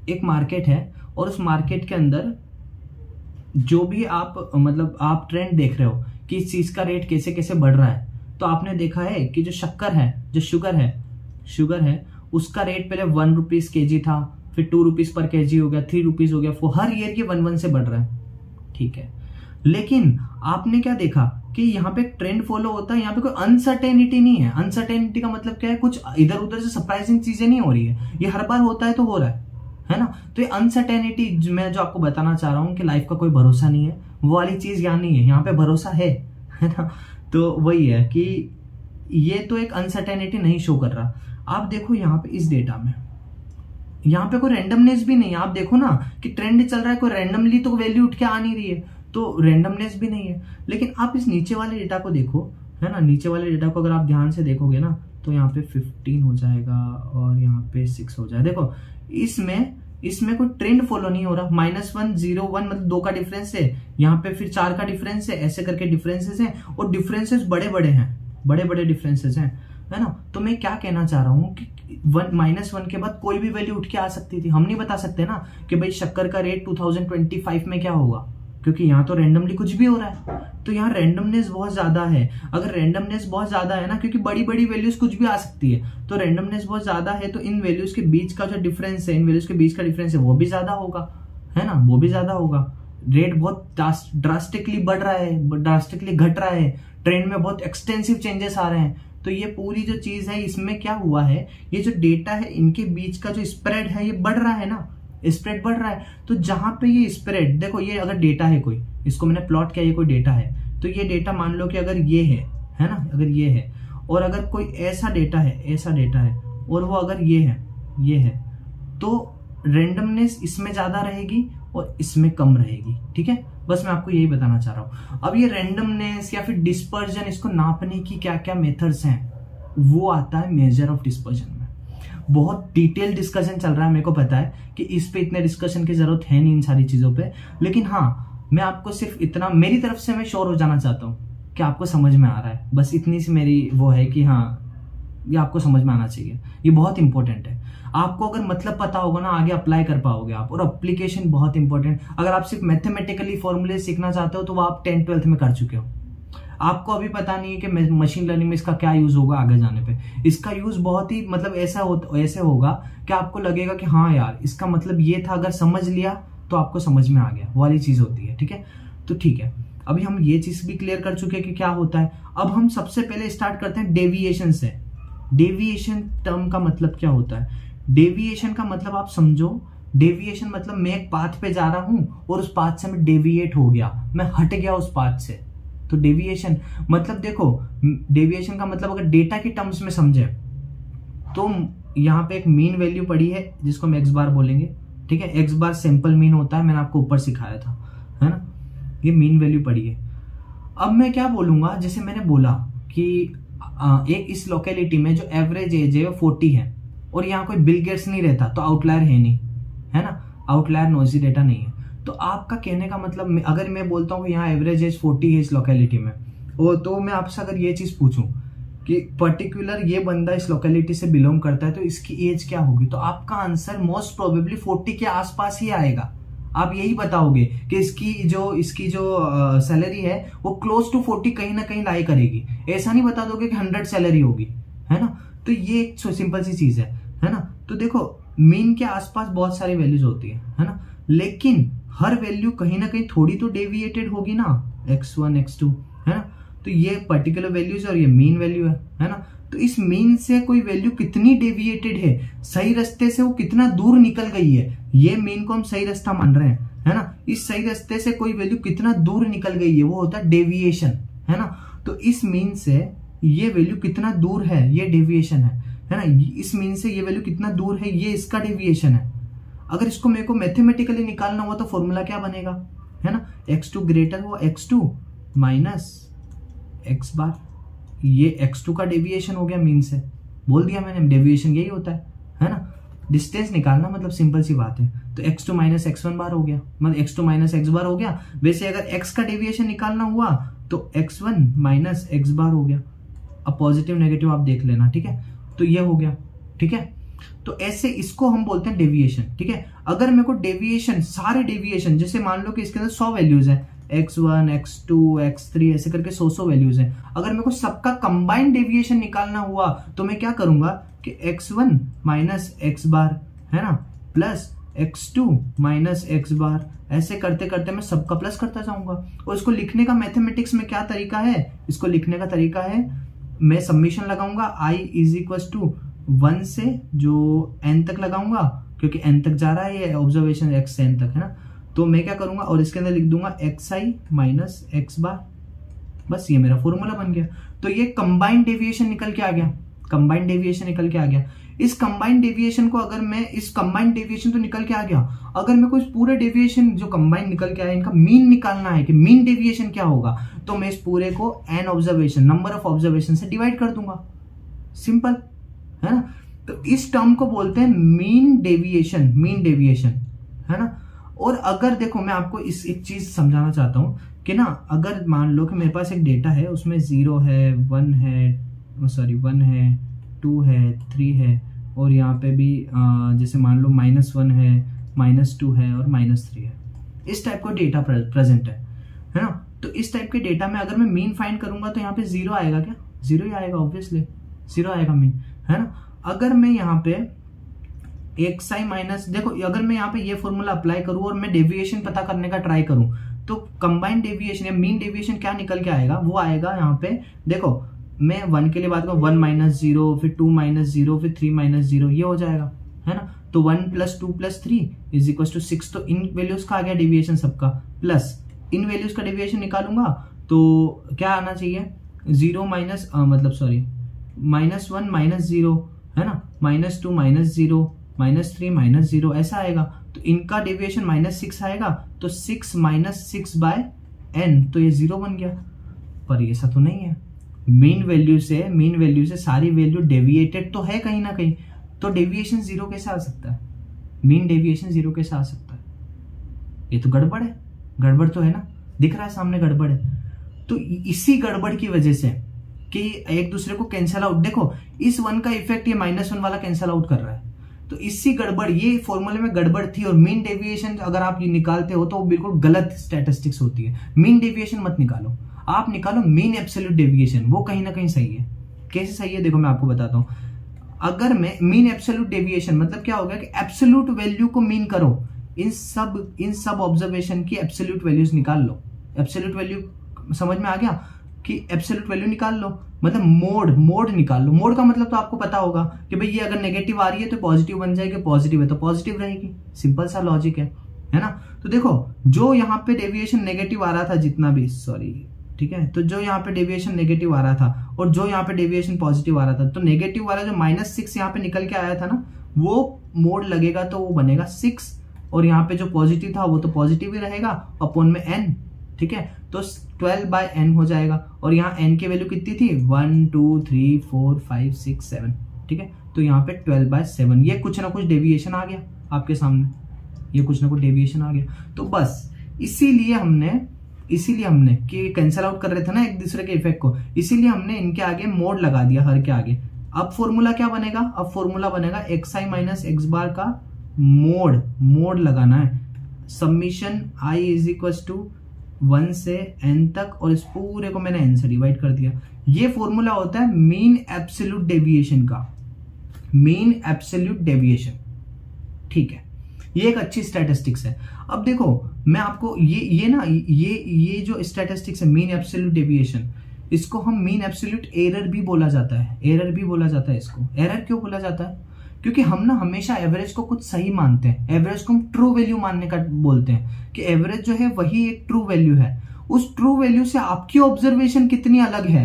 एक मार्केट है, और उस मार्केट के अंदर जो भी आप मतलब आप ट्रेंड देख रहे हो कि इस चीज का रेट कैसे कैसे बढ़ रहा है, तो आपने देखा है कि जो शक्कर है, जो शुगर है, उसका रेट पहले 1 रुपीज केजी था, फिर 2 रुपीज पर केजी हो गया, 3 रुपीज हो गया, वो हर ईयर की 1 से बढ़ रहा है, ठीक है। लेकिन आपने क्या देखा कि यहाँ पे ट्रेंड फॉलो होता है, यहाँ पे कोई अनसर्टेनिटी नहीं है। अनसर्टेनिटी का मतलब क्या है? कुछ इधर उधर से सरप्राइजिंग चीजें नहीं हो रही है, ये हर बार होता है तो हो रहा है ना। तो ये अनसर्टेनिटी मैं जो आपको बताना चाह रहा हूँ कि लाइफ का कोई भरोसा नहीं है, वो वाली चीज यहाँ नहीं है, यहाँ पे भरोसा है ना। तो वही है कि ये तो एक अनसर्टेनिटी नहीं शो कर रहा। आप देखो यहाँ पे इस डेटा में, यहाँ पे कोई रैंडमनेस भी नहीं है। आप देखो ना कि ट्रेंड चल रहा है, कोई रैंडमली तो वैल्यू उठ के आ नहीं रही है, तो रैंडमनेस भी नहीं है। लेकिन आप इस नीचे वाले डेटा को देखो, है ना, नीचे वाले डेटा को अगर आप ध्यान से देखोगे ना, तो यहाँ पे 15 हो जाएगा और यहाँ पे 6 हो जाएगा। देखो इसमें कोई ट्रेंड फॉलो नहीं हो रहा। -1 0 1 मतलब 2 का डिफरेंस है, यहाँ पे फिर 4 का डिफरेंस है, ऐसे करके डिफरेंसेस हैं, और डिफरेंसेस बड़े बड़े डिफरेंसेस हैं, है ना। तो मैं क्या कहना चाह रहा हूँ कि -1 के बाद कोई भी वैल्यू उठ के आ सकती थी। हम नहीं बता सकते ना कि भाई शक्कर का रेट 2025 में क्या होगा, क्योंकि यहाँ तो रैंडमली कुछ भी हो रहा है। तो यहाँ रैंडमनेस बहुत ज्यादा है। अगर रैंडमनेस बहुत ज्यादा है ना, क्योंकि बड़ी बड़ी वैल्यूज कुछ भी आ सकती है, तो रैंडमनेस बहुत ज्यादा है, तो इन वैल्यूज के बीच का जो डिफरेंस है, इन वैल्यूज के बीच का डिफरेंस है, वो भी ज्यादा होगा, है ना, वो भी ज्यादा होगा। रेट बहुत ड्रास्टिकली बढ़ रहा है, ड्रास्टिकली घट रहा है, ट्रेंड में बहुत एक्सटेंसिव चेंजेस आ रहे हैं। तो ये पूरी जो चीज है, इसमें क्या हुआ है, ये जो डेटा है, इनके बीच का जो स्प्रेड है, ये बढ़ रहा है ना, स्प्रेड बढ़ रहा है। तो जहां पे ये स्प्रेड, देखो ये अगर डेटा है कोई, इसको मैंने प्लॉट किया, ये कोई डेटा है, तो ये डेटा मान लो कि अगर ये है ना, अगर ये है, और अगर कोई ऐसा डेटा है, और वो अगर ये है, तो रेंडमनेस इसमें ज्यादा रहेगी और इसमें कम रहेगी, ठीक है। बस मैं आपको यही बताना चाह रहा हूं। अब ये रेंडमनेस या फिर डिस्पर्जन, इसको नापने की क्या क्या मेथड्स हैं, वो आता है मेजर ऑफ डिस्पर्जन में। बहुत डिटेल डिस्कशन चल रहा है, मेरे को पता है कि इस पे इतने डिस्कशन की जरूरत है नहीं इन सारी चीजों पे, लेकिन हाँ, मैं आपको सिर्फ इतना, मेरी तरफ से मैं श्योर हो जाना चाहता हूँ कि आपको समझ में आ रहा है। बस इतनी सी मेरी वो है कि हाँ, ये आपको समझ में आना चाहिए, ये बहुत इंपॉर्टेंट है। आपको अगर मतलब पता होगा ना, आगे अप्लाई कर पाओगे आप। और एप्लीकेशन बहुत इंपॉर्टेंट। अगर आप सिर्फ मैथमेटिकली फॉर्मूले सीखना चाहते हो तो वो आप 10th-12th में कर चुके हो। आपको अभी पता नहीं है कि मशीन लर्निंग में इसका क्या यूज होगा आगे जाने पे। इसका यूज बहुत ही मतलब ऐसे होगा कि आपको लगेगा कि हाँ यार इसका मतलब ये था, अगर समझ लिया तो आपको समझ में आ गया, वो वाली चीज होती है। ठीक है, तो ठीक है, अभी हम ये चीज भी क्लियर कर चुके हैं कि क्या होता है। अब हम सबसे पहले स्टार्ट करते हैं डेविएशन से। डेविएशन टर्म का मतलब क्या होता है? डेविएशन का मतलब आप समझो, डेविएशन मतलब मैं एक पाथ पे जा रहा हूं और उस पाथ से मैं डेविएट हो गया, मैं हट गया उस पाथ से। तो डेविएशन मतलब देखो, डेविएशन का मतलब अगर डेटा की टर्म्स में समझे तो यहाँ पे एक मीन वैल्यू पड़ी है जिसको हम एक्स बार बोलेंगे। ठीक है, एक्स बार सैंपल मीन होता है, मैंने आपको ऊपर सिखाया था, है ना। ये मीन वैल्यू पड़ी है। अब मैं क्या बोलूंगा, जैसे मैंने बोला कि एक इस लोकेलिटी में जो एवरेज एज है वो 40 है और यहाँ कोई बिल गेट्स नहीं रहता, तो आउटलायर है नहीं, है ना, आउटलायर नॉइजी डेटा नहीं है। तो आपका कहने का मतलब, अगर मैं बोलता हूँ कि यहाँ एवरेज एज 40 है इस लोकेलिटी में, तो मैं आपसे अगर ये चीज पूछूं कि पर्टिकुलर ये बंदा इस लोकेलिटी से बिलोंग करता है तो इसकी एज क्या होगी, तो आपका आंसर मोस्ट प्रोबेबली 40 के आसपास ही आएगा। आप यही बताओगे कि इसकी जो सैलरी है वो क्लोज टू 40 कहीं ना कहीं लाई करेगी। ऐसा नहीं बता दोगे कि 100 सैलरी होगी, है ना। तो ये एक सिंपल सी चीज है ना। तो देखो मीन के आसपास बहुत सारी वैल्यूज होती है ना, लेकिन हर वैल्यू कहीं ना कहीं थोड़ी तो डेविएटेड होगी ना, x1 x2, है ना। तो ये पर्टिकुलर वैल्यूज और ये मीन वैल्यू है ना। तो इस मीन से कोई वैल्यू कितनी डेविएटेड है, सही रास्ते से वो कितना दूर निकल गई है, ये मीन को हम सही रास्ता मान रहे हैं, है ना। इस सही रास्ते से कोई वैल्यू कितना दूर निकल गई है वो होता है डेविएशन, है ना। तो इस मीन से ये वैल्यू कितना दूर है ये डेविएशन है ना। इस मीन से ये वैल्यू कितना दूर है ये इसका डेविएशन है। अगर इसको मेरे को मैथमेटिकली निकालना हुआ तो फॉर्मूला क्या बनेगा, है ना, x2 ग्रेटर हो x2 माइनस x बार। ये x2 का डेविएशन हो गया मीन से, बोल दिया मैंने, डेविएशन यही होता है ना। डिस्टेंस निकालना मतलब सिंपल सी बात है। तो x2 माइनस x1 बार हो गया, मतलब x2 माइनस x बार हो गया। वैसे अगर x का डेविएशन निकालना हुआ तो x1 माइनस x बार हो गया। अब पॉजिटिव नेगेटिव आप देख लेना, ठीक है। तो ये हो गया, ठीक है। तो ऐसे इसको हम बोलते हैं डेविएशन, ठीक है। अगर मेरे को डेविएशन, सारे डेविएशन, जैसे मान लो कि इसके अंदर 100 वैल्यूज है, x1 x2 x3 ऐसे करके 100 वैल्यूज है। अगर मेरे को सबका कंबाइंड डेविएशन निकालना हुआ तो मैं क्या करूंगा कि x1 माइनस x बार, है ना, प्लस x2 माइनस x बार, ऐसे करते करते मैं सबका प्लस करता जाऊंगा। और इसको लिखने का मैथमेटिक्स में क्या तरीका है, इसको लिखने का तरीका है, मैं समीशन लगाऊंगा i इज इक्वल टू 1 से जो n तक लगाऊंगा, क्योंकि n तक जा रहा है ये ऑब्जर्वेशन x से n तक, है ना। तो मैं क्या करूंगा और इसके अंदर लिख दूंगा xi माइनस x बार, बस ये मेरा फॉर्मूला बन गया। तो ये कंबाइंड डेविएशन निकल के आ गया, कंबाइंड डेविएशन निकल के आ गया। इस कंबाइंड डेविएशन को अगर मैं, इस कंबाइंड डेविएशन तो निकल के आ गया, अगर मैं कोई पूरे डेविएशन जो कंबाइंड निकल के आया इनका मीन निकालना है कि मीन डेविएशन क्या होगा, तो मैं इस पूरे को n observation, number of observation से डिवाइड कर दूंगा, सिंपल, है ना। तो इस टर्म को बोलते हैं मीन डेविएशन, मीन डेविएशन, है ना। और अगर देखो मैं आपको इस एक चीज समझाना चाहता हूं कि ना, अगर मान लो कि मेरे पास एक डेटा है, उसमें 0 है, 1 है, सॉरी 1 है, 2 है, 3 है, और यहाँ पे भी जैसे मान लो -1 है, -2 है और -3 है, इस टाइप का डेटा प्रेजेंट है ना। तो इस टाइप के डेटा में अगर मैं मीन फाइंड करूंगा तो यहाँ पे 0 आएगा क्या, 0 ही आएगा, ऑब्वियसली 0 आएगा मीन, है ना। अगर मैं यहाँ पे xi माइनस, देखो अगर मैं यहाँ पे ये फॉर्मूला अप्लाई करूं और मैं डेविएशन पता करने का ट्राई करूं तो कंबाइंड डेविएशन या मीन डेविएशन क्या निकल के आएगा, वो आएगा यहाँ पे, देखो मैं 1 के लिए बात करूं, 1 माइनस 0, फिर 2 माइनस 0, फिर 3 माइनस 0, ये हो जाएगा, है ना। तो 1 plus 2 plus 3 is equal to 6। तो इन वैल्यूज का आ गया डेविएशन सबका, प्लस इन वैल्यूज का डेविएशन निकालूंगा तो क्या आना चाहिए, 0 माइनस मतलब सॉरी -1 माइनस 0, है ना, -2 माइनस 0, -3 माइनस 0, ऐसा आएगा। तो इनका डेविएशन -6 आएगा, तो 6 माइनस 6 बाय n, तो ये 0 बन गया। पर ये ऐसा तो नहीं है, मीन वैल्यू से सारी वैल्यू डेविएटेड तो है कहीं ना कहीं, तो डेविएशन 0 कैसे आ सकता है, मीन डेविएशन 0 कैसे आ सकता है, ये तो गड़बड़ है, गड़बड़ तो है ना, दिख रहा है सामने गड़बड़ है। तो इसी गड़बड़ की वजह से कि एक दूसरे को कैंसल आउट, देखो इस 1 का इफेक्ट ये -1 वाला कैंसल आउट कर रहा है, तो इसी गड़बड़, ये फॉर्मूले में गड़बड़ थी। और मीन डेविएशन अगर आप ये निकालते हो तो वो बिल्कुल गलत स्टैटिस्टिक्स होती है। मीन डेविएशन मत निकालो, आप निकालो मीन एब्सोल्यूट डेविएशन, वो कहीं ना कहीं सही है। कैसे सही है देखो मैं आपको बताता हूं। अगर मैं मीन एब्सोल्यूट डेविएशन मतलब क्या हो गया कि एब्सोल्यूट वैल्यू को मीन करो, इन सब ऑब्जर्वेशन की एब्सोल्यूट वैल्यूज निकाल लो। एब्सोल्यूट वैल्यू समझ में आ गया कि एब्सोल्यूट वैल्यू निकाल लो, मतलब मोड निकाल लो। मोड का मतलब तो आपको पता होगा कि भाई ये अगर नेगेटिव आ रही है तो पॉजिटिव बन जाएगी, पॉजिटिव है तो पॉजिटिव रहेगी। सिंपल सा लॉजिक है ना। तो देखो जो यहाँ पे डेविएशन नेगेटिव आ रहा था जितना भी, सॉरी ठीक है, तो जो यहाँ पे डेविएशन नेगेटिव आ रहा था और जो यहाँ पे डेविएशन पॉजिटिव आ रहा था, तो नेगेटिव वाला जो -6 यहाँ पे निकल के आया था ना, वो मोड लगेगा तो वो बनेगा 6, और यहाँ पे जो पॉजिटिव था वो तो पॉजिटिव ही रहेगा अपॉन में n, ठीक है। तो 12/n हो जाएगा, और यहाँ n की वैल्यू कितनी थी 1 2 3 4 5 6 7, ठीक है। तो यहाँ पे 12/7, ये कुछ ना कुछ डेविएशन आ गया आपके सामने, ये कुछ ना कुछ डेविएशन आ गया। तो बस इसीलिए हमने कि कैंसिल आउट कर रहे थे ना एक दूसरे के इफेक्ट को, इसीलिए हमने इनके आगे मोड लगा दिया, हर के आगे। अब फॉर्मूला क्या बनेगा, अब फॉर्मूला बनेगा xi माइनस x बार का मोड लगाना है, summation i is equal to 1 से n तक, और इस पूरे को मैंने n से डिवाइड कर दिया। ये फॉर्मूला होता है मीन एब्सोल्यूट डेविएशन का, मीन एब्सोल्यूट डेविएशन, ठीक है। ये एक अच्छी स्टैटिस्टिक्स है। अब देखो मैं आपको ये जो स्टैटिस्टिक्स है मीन एब्सोल्यूट डेविएशन, इसको हम मीन एब्सोल्यूट एरर भी बोला जाता है, इसको एरर क्यों बोला जाता है, क्योंकि हम ना हमेशा एवरेज को कुछ सही मानते हैं, एवरेज को हम ट्रू वैल्यू मानने का बोलते हैं कि एवरेज जो है वही एक ट्रू वैल्यू है। उस ट्रू वैल्यू से आपकी ऑब्जर्वेशन कितनी अलग है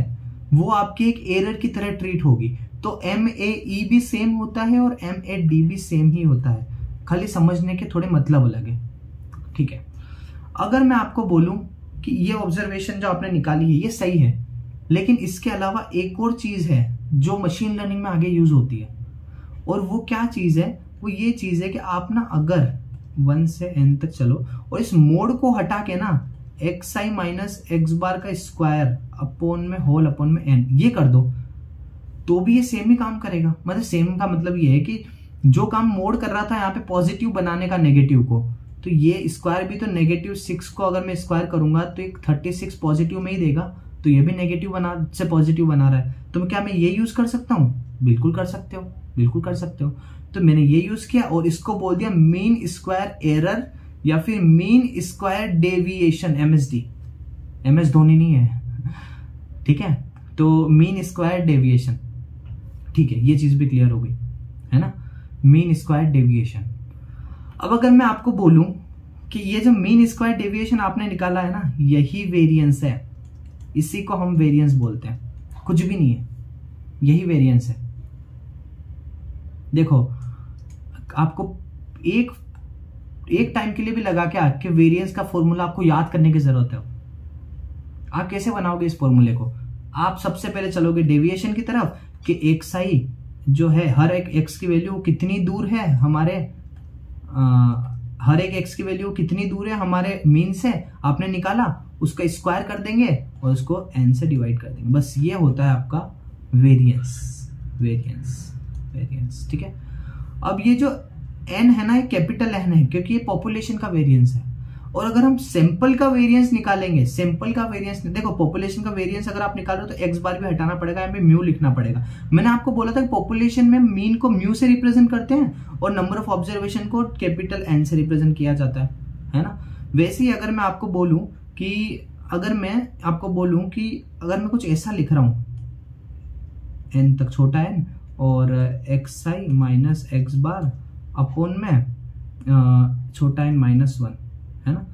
वो आपकी एक एरर की तरह ट्रीट होगी। तो MAE भी सेम होता है और MAD भी सेम ही होता है, खाली समझने के थोड़े मतलब अलग है, ठीक है। अगर मैं आपको बोलूं कि ये ऑब्जर्वेशन जो आपने निकाली है ये सही है, लेकिन इसके अलावा एक और चीज है जो मशीन लर्निंग में आगे यूज होती है, और वो क्या चीज है, वो ये चीज है कि आप ना अगर 1 से n तक चलो और इस मोड को हटा के ना xi माइनस x बार का स्क्वायर अपॉन में होल अपॉन में n ये कर दो, तो भी ये सेम ही काम करेगा। मतलब सेम का मतलब ये है कि जो काम मोड कर रहा था यहाँ पे पॉजिटिव बनाने का नेगेटिव को, तो ये स्क्वायर भी तो -6 को अगर मैं स्क्वायर करूंगा तो एक 36 पॉजिटिव में ही देगा, तो ये भी नेगेटिव से पॉजिटिव बना रहा है। तो क्या मैं ये यूज कर सकता हूँ, बिल्कुल कर सकते हो। तो मैंने ये यूज किया और इसको बोल दिया मीन स्क्वायर एरर या फिर mean square deviation, MSD, MS Dhoni नहीं है, ठीक है। तो मीन स्क्वायर डेविएशन, ठीक है, ये चीज भी क्लियर हो गई है ना, मीन स्क्वायर डेविएशन। अब अगर मैं आपको बोलूं कि ये जो मीन स्क्वायर डेविएशन आपने निकाला है ना, यही वेरिएंस है, इसी को हम वेरिएंस बोलते हैं, कुछ भी नहीं है, यही वेरिएंस है। देखो आपको एक टाइम के लिए भी लगा के वेरिएंस का फॉर्मूला आपको याद करने की जरूरत है। आप कैसे बनाओगे इस फॉर्मूले को, आप सबसे पहले चलोगे डेविएशन की तरफ कि xi जो है हर एक x की वैल्यू कितनी दूर है हमारे हर एक x की वैल्यू कितनी दूर है हमारे मीन से, आपने निकाला, उसका स्क्वायर कर देंगे और उसको n से डिवाइड कर देंगे। बस ये होता है आपका वेरिएंस, ठीक है। अब ये जो n है ना, ये कैपिटल N है क्योंकि ये पॉपुलेशन का वेरिएंस है। और अगर हम सैंपल का वेरिएंस निकालेंगे, देखो पॉपुलेशन का वेरिएंस अगर आप निकालो तो x बार भी हटाना पड़ेगा, यहाँ पे म्यू लिखना पड़ेगा। मैंने आपको बोला था कि पॉपुलेशन में मीन को म्यू से रिप्रेजेंट करते हैं और नंबर ऑफ ऑब्जर्वेशन को कैपिटल N से रिप्रेजेंट किया जाता है ना। वैसे ही अगर मैं आपको बोलूं कि अगर मैं कुछ ऐसा लिख रहा हूं n तक छोटा n और xi minus x bar upon में छोटा n -1 है ना,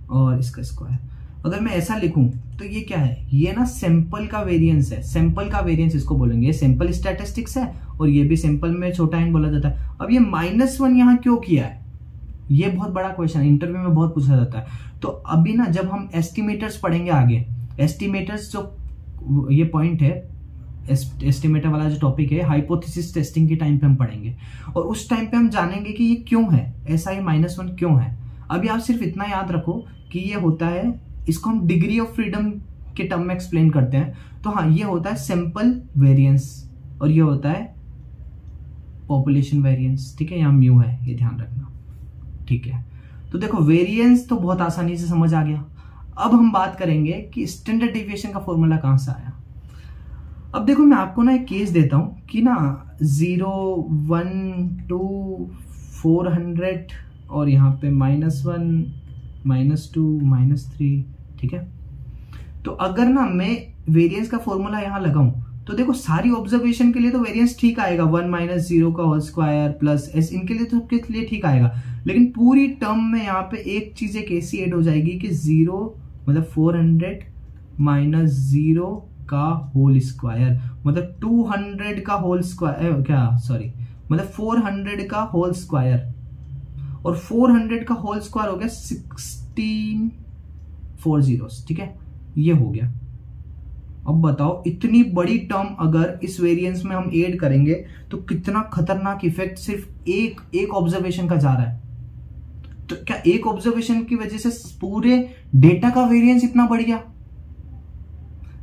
और इसका स्क्वायर, अगर मैं ऐसा लिखूं तो ये क्या है, ये ना सैंपल का वेरिएंस है, सैंपल का वेरिएंस इसको बोलेंगे। ये सैंपल स्टैटिस्टिक्स है और ये भी सैंपल में छोटा n बोला जाता है। अब ये -1 यहाँ क्यों किया है, ये बहुत बड़ा क्वेश्चन इंटरव्यू में बहुत पूछा जाता है। तो अभी ना जब हम एस्टिमेटर्स पढ़ेंगे आगे, एस्टिमेटर्स जो ये पॉइंट है, एस्टिमेटर वाला जो टॉपिक है हाइपोथेसिस टेस्टिंग के टाइम पे हम पढ़ेंगे, और उस टाइम पे हम जानेंगे कि ये क्यों है, ऐसा ही -1 क्यों है। अभी आप सिर्फ इतना याद रखो कि ये होता है, इसको हम डिग्री ऑफ फ्रीडम के टर्म में एक्सप्लेन करते हैं। तो हाँ, ये होता है सैंपल वेरिएंस और ये होता है पॉपुलेशन वेरिएंस, ठीक है, यहाँ म्यू है, ये ध्यान रखना, ठीक है। तो देखो वेरिएंस तो बहुत आसानी से समझ आ गया। अब हम बात करेंगे कि स्टैंडर्ड डेविएशन का फॉर्मूला कहाँ से आया। अब देखो मैं आपको ना एक केस देता हूं कि ना 0, 1, 2, 400 और यहाँ पे -1, -2, -3, ठीक है। तो अगर ना मैं वेरिएंस का फॉर्मूला यहाँ लगाऊं तो देखो सारी ऑब्जर्वेशन के लिए तो वेरिएंस ठीक आएगा, 1 - 0 का होल स्क्वायर प्लस s, इनके लिए तो सबके लिए ठीक आएगा। लेकिन पूरी टर्म में यहाँ पे एक चीज एक ऐसी ऐड हो जाएगी कि 0 मतलब 400 - 0 का होल स्क्वायर मतलब 200 का होल स्क्वायर, क्या सॉरी मतलब 400 का होल स्क्वायर, और 400 का होल स्क्वायर हो गया 16 4 zeros, ठीक है, ये हो गया। अब बताओ इतनी बड़ी टर्म अगर इस वेरिएंस में हम ऐड करेंगे तो कितना खतरनाक इफेक्ट सिर्फ एक ऑब्जर्वेशन का जा रहा है। तो क्या एक ऑब्जर्वेशन की वजह से पूरे डेटा का वेरिएंस इतना बढ़ गया?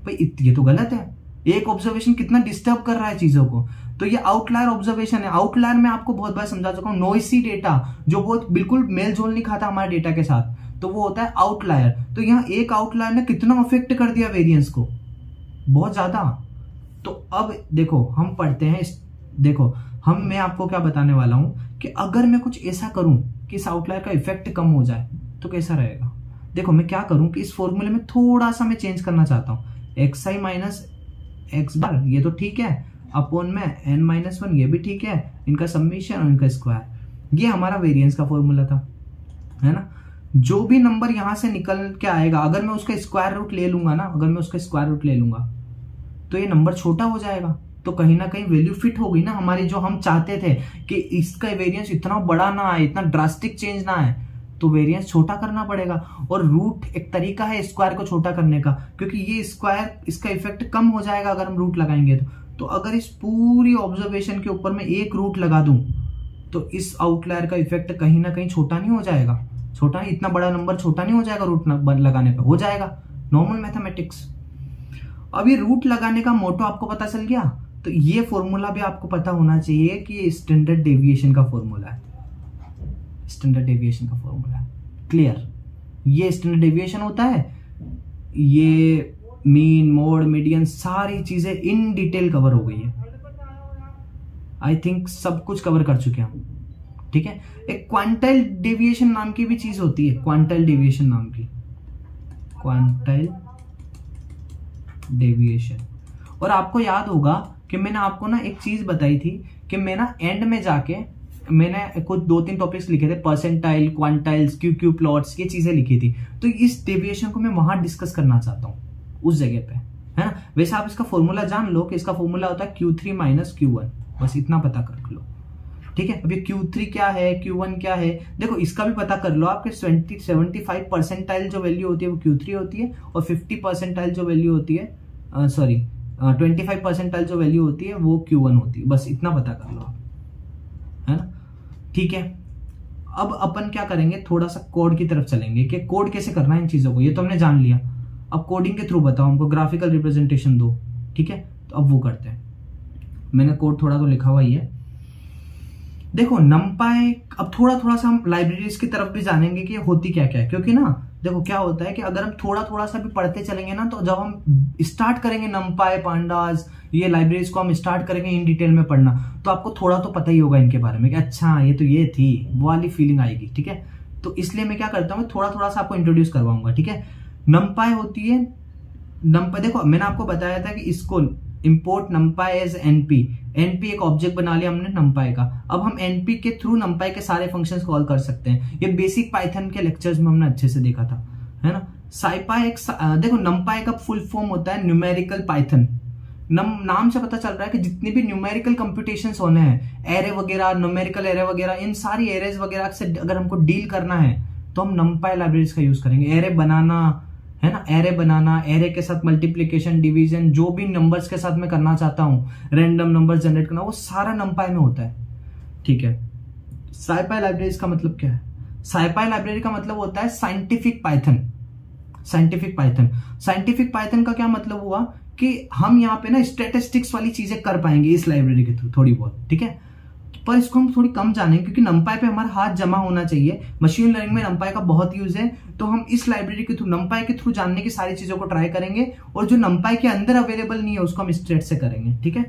भाई ये तो गलत है। एक ऑब्जर्वेशन कितना डिस्टर्ब कर रहा है चीजों को। तो ये आउटलायर ऑब्जर्वेशन है। आउटलायर में आपको बहुत बार समझा चुका हूं, नॉइसी डेटा जो बहुत बिल्कुल मेल जोल नहीं खाता हमारे डेटा के साथ, तो वो होता है आउटलायर। तो यहाँ एक आउटलायर ने कितना अफेक्ट कर दिया वेरिएंस को, बहुत ज्यादा। तो अब देखो हम पढ़ते हैं, देखो मैं आपको क्या बताने वाला हूं कि अगर मैं कुछ ऐसा करूं कि इस आउटलायर का इफेक्ट कम हो जाए तो कैसा रहेगा। देखो मैं क्या करूं कि इस फॉर्मूले में थोड़ा सा मैं चेंज करना चाहता हूं, xi - x बार ये तो ठीक है, अपॉन में n-1 ये भी ठीक है, इनका समेशन और इनका स्क्वायर, ये हमारा वेरिएंस का फॉर्मूला था, है ना। जो भी नंबर यहां से निकल के आएगा, अगर मैं उसका स्क्वायर रूट ले लूंगा ना, अगर मैं उसका स्क्वायर रूट ले लूंगा तो ये नंबर छोटा हो जाएगा। तो कहीं ना कहीं वैल्यू फिट हो गई ना हमारी, जो हम चाहते थे कि इसका वेरिएंस इतना बड़ा ना आए, इतना ड्रास्टिक चेंज ना आए, तो वेरिएंस छोटा करना पड़ेगा। और रूट एक तरीका है स्क्वायर को छोटा करने का, क्योंकि ये स्क्वायर इसका इफेक्ट कम हो जाएगा अगर हम रूट लगाएंगे तो अगर इस पूरी ऑब्जर्वेशन के ऊपर में एक रूट लगा दूं तो इस आउटलायर का इफेक्ट कहीं ना कहीं छोटा नहीं हो जाएगा, छोटा नहीं, इतना बड़ा नंबर छोटा नहीं हो जाएगा रूट लगाने पर, हो जाएगा, नॉर्मल मैथमेटिक्स। अब ये रूट लगाने का मोटो आपको पता चल गया, तो ये फॉर्मूला भी आपको पता होना चाहिए कि स्टैंडर्ड डेविएशन का फॉर्मूला है, स्टैंडर्ड डेविएशन का फॉर्मूला है, क्लियर। ये स्टैंडर्ड डेविएशन होता है, ये मीन मोड मीडियन सारी चीजें इन डिटेल कवर हो गई है, आई थिंक सब कुछ कवर कर चुके हैं हम, ठीक है। एक क्वांटाइल डेविएशन नाम की भी चीज होती है, क्वांटाइल डेविएशन नाम की, क्वांटाइल डेविएशन। और आपको याद होगा कि मैंने आपको ना एक चीज बताई थी कि मैं ना एंड में जाके मैंने कुछ 2-3 टॉपिक्स लिखे थे, परसेंटाइल, क्वांटाइल्स, क्यू प्लॉट्स, ये चीजें लिखी थी। तो इस डेविएशन को मैं वहां डिस्कस करना चाहता हूं उस जगह पे, है ना। वैसे आप इसका फॉर्मूला जान लो कि इसका फॉर्मूला होता है Q3 - Q1, बस इतना पता कर लो, ठीक है। अभी Q3 क्या है, Q1 क्या है, देखो इसका भी पता कर लो। आपके 75 परसेंटाइल जो वैल्यू होती है वो Q3 होती है, और 50 परसेंटाइल जो वैल्यू होती है 25 परसेंटाइल जो वैल्यू होती है वो Q1 होती है, बस इतना पता कर लो आप, है ना, ठीक है। अब अपन क्या करेंगे, थोड़ा सा कोड की तरफ चलेंगे कि कोड कैसे करना है इन चीजों को, ये तो हमने जान लिया। अब कोडिंग के थ्रू बताओ, हमको ग्राफिकल रिप्रेजेंटेशन दो, ठीक है। तो अब वो करते हैं, मैंने कोड थोड़ा तो लिखा हुआ ही है। देखो NumPy, अब थोड़ा सा हम लाइब्रेरीज की तरफ भी जानेंगे कि होती क्या क्या है, क्योंकि ना देखो क्या होता है कि अगर हम थोड़ा सा भी पढ़ते चलेंगे ना, तो जब हम स्टार्ट करेंगे NumPy, पांडास, ये लाइब्रेरीज को हम स्टार्ट करेंगे इन डिटेल में पढ़ना, तो आपको थोड़ा तो पता ही होगा इनके बारे में कि अच्छा ये तो ये थी, वो वाली फीलिंग आएगी, ठीक है। तो इसलिए मैं क्या करता हूँ, थोड़ा सा आपको इंट्रोड्यूस करवाऊंगा, ठीक है। NumPy होती है, NumPy देखो मैंने आपको बताया था कि इसको इंपोर्ट NumPy एज NP एक ऑब्जेक्ट बना लिया हमने NumPy का। अब हम NP के थ्रू NumPy के सारे फंक्शंस कॉल कर सकते हैं। ये बेसिक पाइथन के लेक्चर्स में हमने अच्छे से देखा था, है ना। SciPy एक देखो NumPy का फुल फॉर्म होता है न्यूमेरिकल पाइथन। नाम से पता चल रहा है कि जितने भी न्यूमेरिकल कंप्यूटेशंस होने हैं, एरे वगैरह, न्यूमेरिकल एरे वगैरह, इन सारी एरेज वगैरह से अगर हमको डील करना है तो हम NumPy लाइब्रेरीज का यूज करेंगे। एरे बनाना, है ना, एरे बनाना, एरे के साथ मल्टीप्लिकेशन, डिवीजन, जो भी नंबर्स के साथ मैं करना चाहता हूँ, रैंडम नंबर जनरेट करना, वो सारा NumPy में होता है, ठीक है। SciPy लाइब्रेरीज का मतलब क्या है? SciPy लाइब्रेरी का मतलब होता है साइंटिफिक पाइथन। साइंटिफिक पाइथन का क्या मतलब हुआ कि हम यहाँ पे ना स्टैटिस्टिक्स वाली चीजें कर पाएंगे इस लाइब्रेरी के थ्रू थोड़ी बहुत, ठीक है। पर इसको हम थोड़ी कम जानेंगे क्योंकि numpy पे हमारा हाथ जमा होना चाहिए। मशीन लर्निंग में numpy का बहुत यूज है, तो हम इस लाइब्रेरी के थ्रू numpy के थ्रू जानने की सारी चीजों को ट्राई करेंगे, और जो numpy के अंदर अवेलेबल नहीं है उसको हम स्टेट से करेंगे। ठीक है,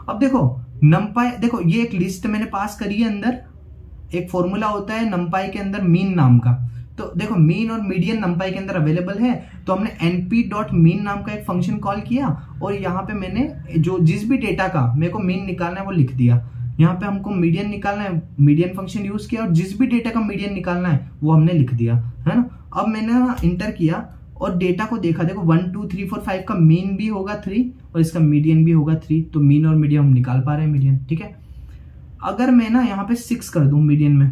अब देखो numpy, देखो ये एक लिस्ट मैंने पास करी है, अंदर एक फॉर्मूला होता है numpy के अंदर मीन नाम का। तो देखो मीन और मीडियन numpy के अंदर अवेलेबल है, तो हमने np.mean नाम का एक फंक्शन कॉल किया, और यहाँ पे मैंने जो जिस भी डेटा का मेरे को मीन निकालना है वो लिख दिया। यहाँ पे हमको मीडियन निकालना है, मीडियन फंक्शन यूज किया, और जिस भी डेटा का मीडियन निकालना है वो हमने लिख दिया, है ना। अब मैंने इंटर किया और डेटा को देखा, देखो 1 2 3 4 5 का मीन भी होगा 3 और इसका मीडियन भी होगा 3, तो मीन और मीडियन हम निकाल पा रहे हैं मीडियन। ठीक है, अगर मैं ना यहाँ पे 6 कर दूं, मीडियन में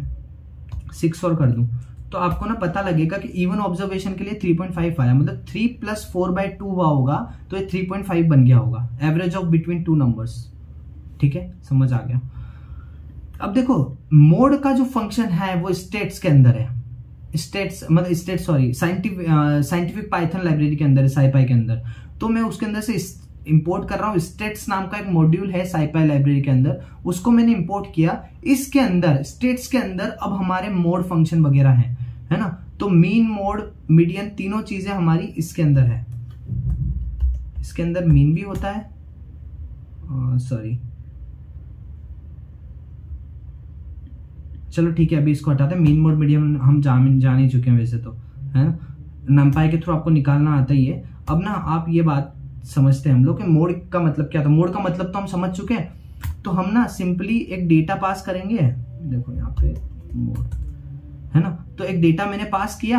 6 और कर दूं, तो आपको ना पता लगेगा कि इवन ऑब्जर्वेशन के लिए 3.5 आया, मतलब 3 + 4/2 हुआ होगा, तो ये 3.5 बन गया होगा, एवरेज ऑफ बिटवीन 2 नंबर्स। ठीक है, समझ आ गया। अब देखो मोड का जो फंक्शन है वो स्टेट्स के अंदर है, साइंटिफिक पाइथन लाइब्रेरी के अंदर है, SciPy के अंदर। तो मैं उसके अंदर से इंपोर्ट कर रहा हूँ, स्टेट्स नाम का एक मॉड्यूल है SciPy लाइब्रेरी के अंदर, उसको मैंने इंपोर्ट किया। इसके अंदर स्टेट्स के अंदर अब हमारे मोड फंक्शन वगैरह है ना। तो मीन, मोड, मीडियन तीनों चीजें हमारी इसके अंदर है। इसके अंदर मीन भी होता है, चलो ठीक है, अभी इसको हटाते हैं। मीन, मोड, मीडियन हम जान ही चुके हैं वैसे तो, है ना। numpy के थ्रू आपको निकालना आता ही है। अब ना आप ये बात समझते हैं हम लोग कि मोड का मतलब क्या था। मोड का मतलब तो हम समझ चुके हैं, तो हम ना सिंपली एक डेटा पास करेंगे। देखो यहाँ पे मोड है ना, तो एक डेटा मैंने पास किया,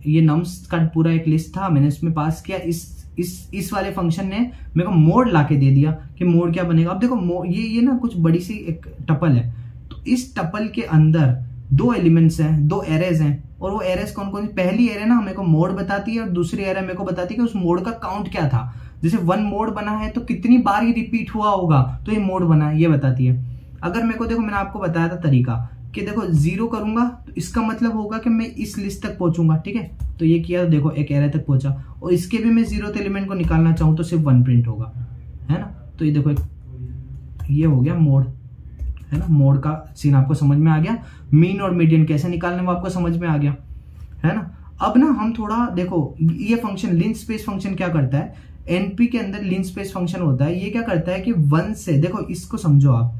ये नम्स का पूरा एक लिस्ट था, मैंने इसमें पास किया। इस वाले फंक्शन ने मेरे को मोड लाके दे दिया कि मोड क्या बनेगा। अब देखो ये ना कुछ बड़ी सी एक टपल है, तो इस टपल के अंदर 2 एलिमेंट्स हैं, 2 एरेज हैं, और वो एरेज कौन कौन सी, पहली एरे ना मेरे को मोड बताती है, और दूसरी एरे मेरे को बताती है कि उस मोड का काउंट क्या था। जैसे 1 मोड बना है तो कितनी बार ये रिपीट हुआ होगा, तो ये मोड बना है, ये बताती है। अगर मेरे को, देखो मैंने आपको बताया था तरीका कि देखो 0 करूंगा तो इसका मतलब होगा कि मैं इस लिस्ट तक पहुंचूंगा। ठीक है, तो ये किया, देखो एक एरे तक पहुंचा, और इसके भी मैं 0th एलिमेंट को निकालना चाहूं तो सिर्फ 1 प्रिंट होगा, है ना। तो ये देखो ये हो गया मोड, है ना। मोड का सीन आपको समझ में आ गया। मीन और मीडियन कैसे निकालने वो आपको समझ में आ गया, है ना। अब ना हम थोड़ा देखो, ये फंक्शन लिनस्पेस फंक्शन क्या करता है, एनपी के अंदर लिनस्पेस फंक्शन होता है। ये क्या करता है कि 1 से, देखो इसको समझो आप,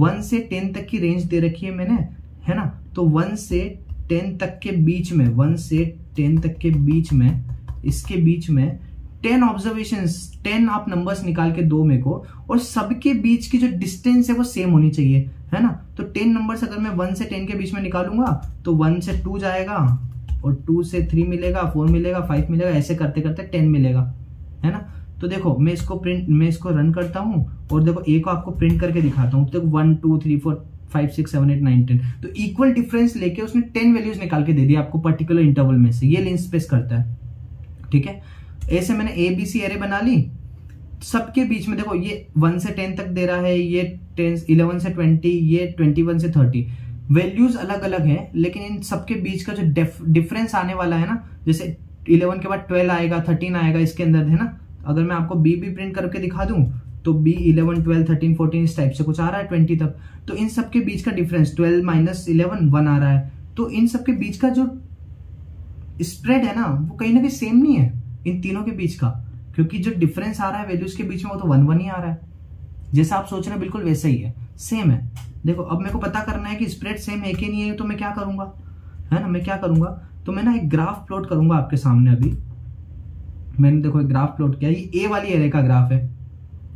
1 से 10 तक की रेंज दे रखी है मैंने, है ना। तो 1 से 10 तक के बीच में, 1 से 10 तक के बीच में, इसके बीच में 10 ऑब्जर्वेशंस, 10 आप नंबर्स निकाल के दो मेरे को, और सबके बीच की जो डिस्टेंस है वो सेम होनी चाहिए, है ना। तो 10 नंबर्स अगर मैं 1 से 10 के बीच में निकालूंगा तो 1 से 2 जाएगा, और 2 से 3 मिलेगा, 4 मिलेगा, 5 मिलेगा, ऐसे करते करते 10 मिलेगा, है ना। तो देखो मैं इसको रन करता हूं, और देखो ए को आपको प्रिंट करके दिखाता हूं। तो 1 2 3 4 5 6 7 8 9 10, तो इक्वल डिफरेंस लेके उसने 10 वैल्यूज निकाल के दे दिया आपको पर्टिकुलर इंटरवल में से। ये लिनस्पेस करता है, ठीक है। ऐसे मैंने ABC एरे बना ली, सबके बीच में देखो ये 1 से 10 तक दे रहा है, ये 10 11 से 20, ये 21 से 30। वैल्यूज अलग अलग हैं, लेकिन इन सबके बीच का जो डिफरेंस आने वाला है ना, जैसे 11 के बाद 12 आएगा, 13 आएगा इसके अंदर, है ना। अगर मैं आपको B भी प्रिंट करके दिखा दूं तो B 11 12 13 14 इस टाइप से कुछ आ रहा है 20 तक। तो इन सबके बीच का डिफरेंस 12 - 11 1 आ रहा है। तो इन सबके बीच का जो स्प्रेड है ना वो कहीं ना कहीं सेम नहीं है इन तीनों के बीच का, क्योंकि जो डिफरेंस आ रहा है वैल्यूज के बीच में वो तो 1 1 ही आ रहा है। जैसा आप सोच रहे हैं बिल्कुल वैसा ही है, सेम है। देखो अब मेरे को पता करना है कि स्प्रेड सेम है कि नहीं है, तो मैं क्या करूंगा, है ना, मैं क्या करूंगा, तो मैं ना एक ग्राफ प्लॉट करूंगा आपके सामने। अभी मैंने देखो एक ग्राफ प्लॉट किया, ये ए वाली एरे का ग्राफ है।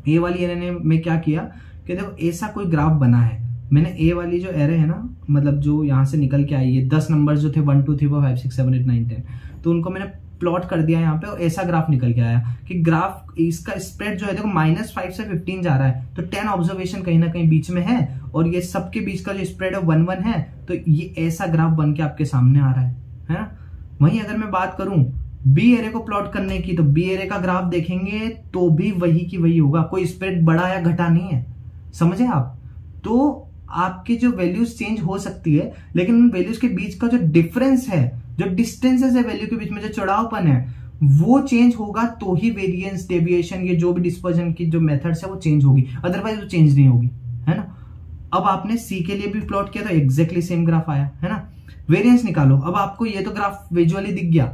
ए वाली एरे ने मैं क्या किया कि देखो ऐसा कोई ग्राफ बना है, मैंने ए वाली जो एरे है ना, मतलब जो यहाँ से निकल के आई है 10 नंबर जो थे 1 2 3 4 5 6 7 8 9 10, तो उनको मैंने प्लॉट कर दिया यहाँ पे, और ऐसा ग्राफ निकल के आया कि ग्राफ इसका स्प्रेड जो है देखो -5 से 15 जा रहा है, तो 10 ऑब्जर्वेशन कहीं ना कहीं बीच में है, और ये सबके बीच का जो स्प्रेड है 1 1 है। तो ये ऐसा ग्राफ बन के आपके सामने आ रहा है ना। वहीं अगर मैं बात करूं बी एरे को प्लॉट करने की, तो बी एरे का ग्राफ देखेंगे तो भी वही की वही होगा, कोई स्प्रेड बढ़ा या घटा नहीं है, समझे आप। तो आपकी जो वैल्यूज चेंज हो सकती है, लेकिन उन वैल्यूज के बीच का जो डिफरेंस है, जो डिस्टेंसेस है वैल्यू के बीच में, जो चौड़ावपन है, वो चेंज होगा तो ही वेरिएंस, डेविएशन, ये जो भी डिस्पर्जन की जो मेथड्स है वो चेंज होगी, अदरवाइज वो चेंज नहीं होगी, है ना। अब आपने सी के लिए भी प्लॉट किया तो एग्जैक्टली सेम ग्राफ आया, है ना। वेरिएंस निकालो। अब आपको ये तो ग्राफ विजुअली दिख गया,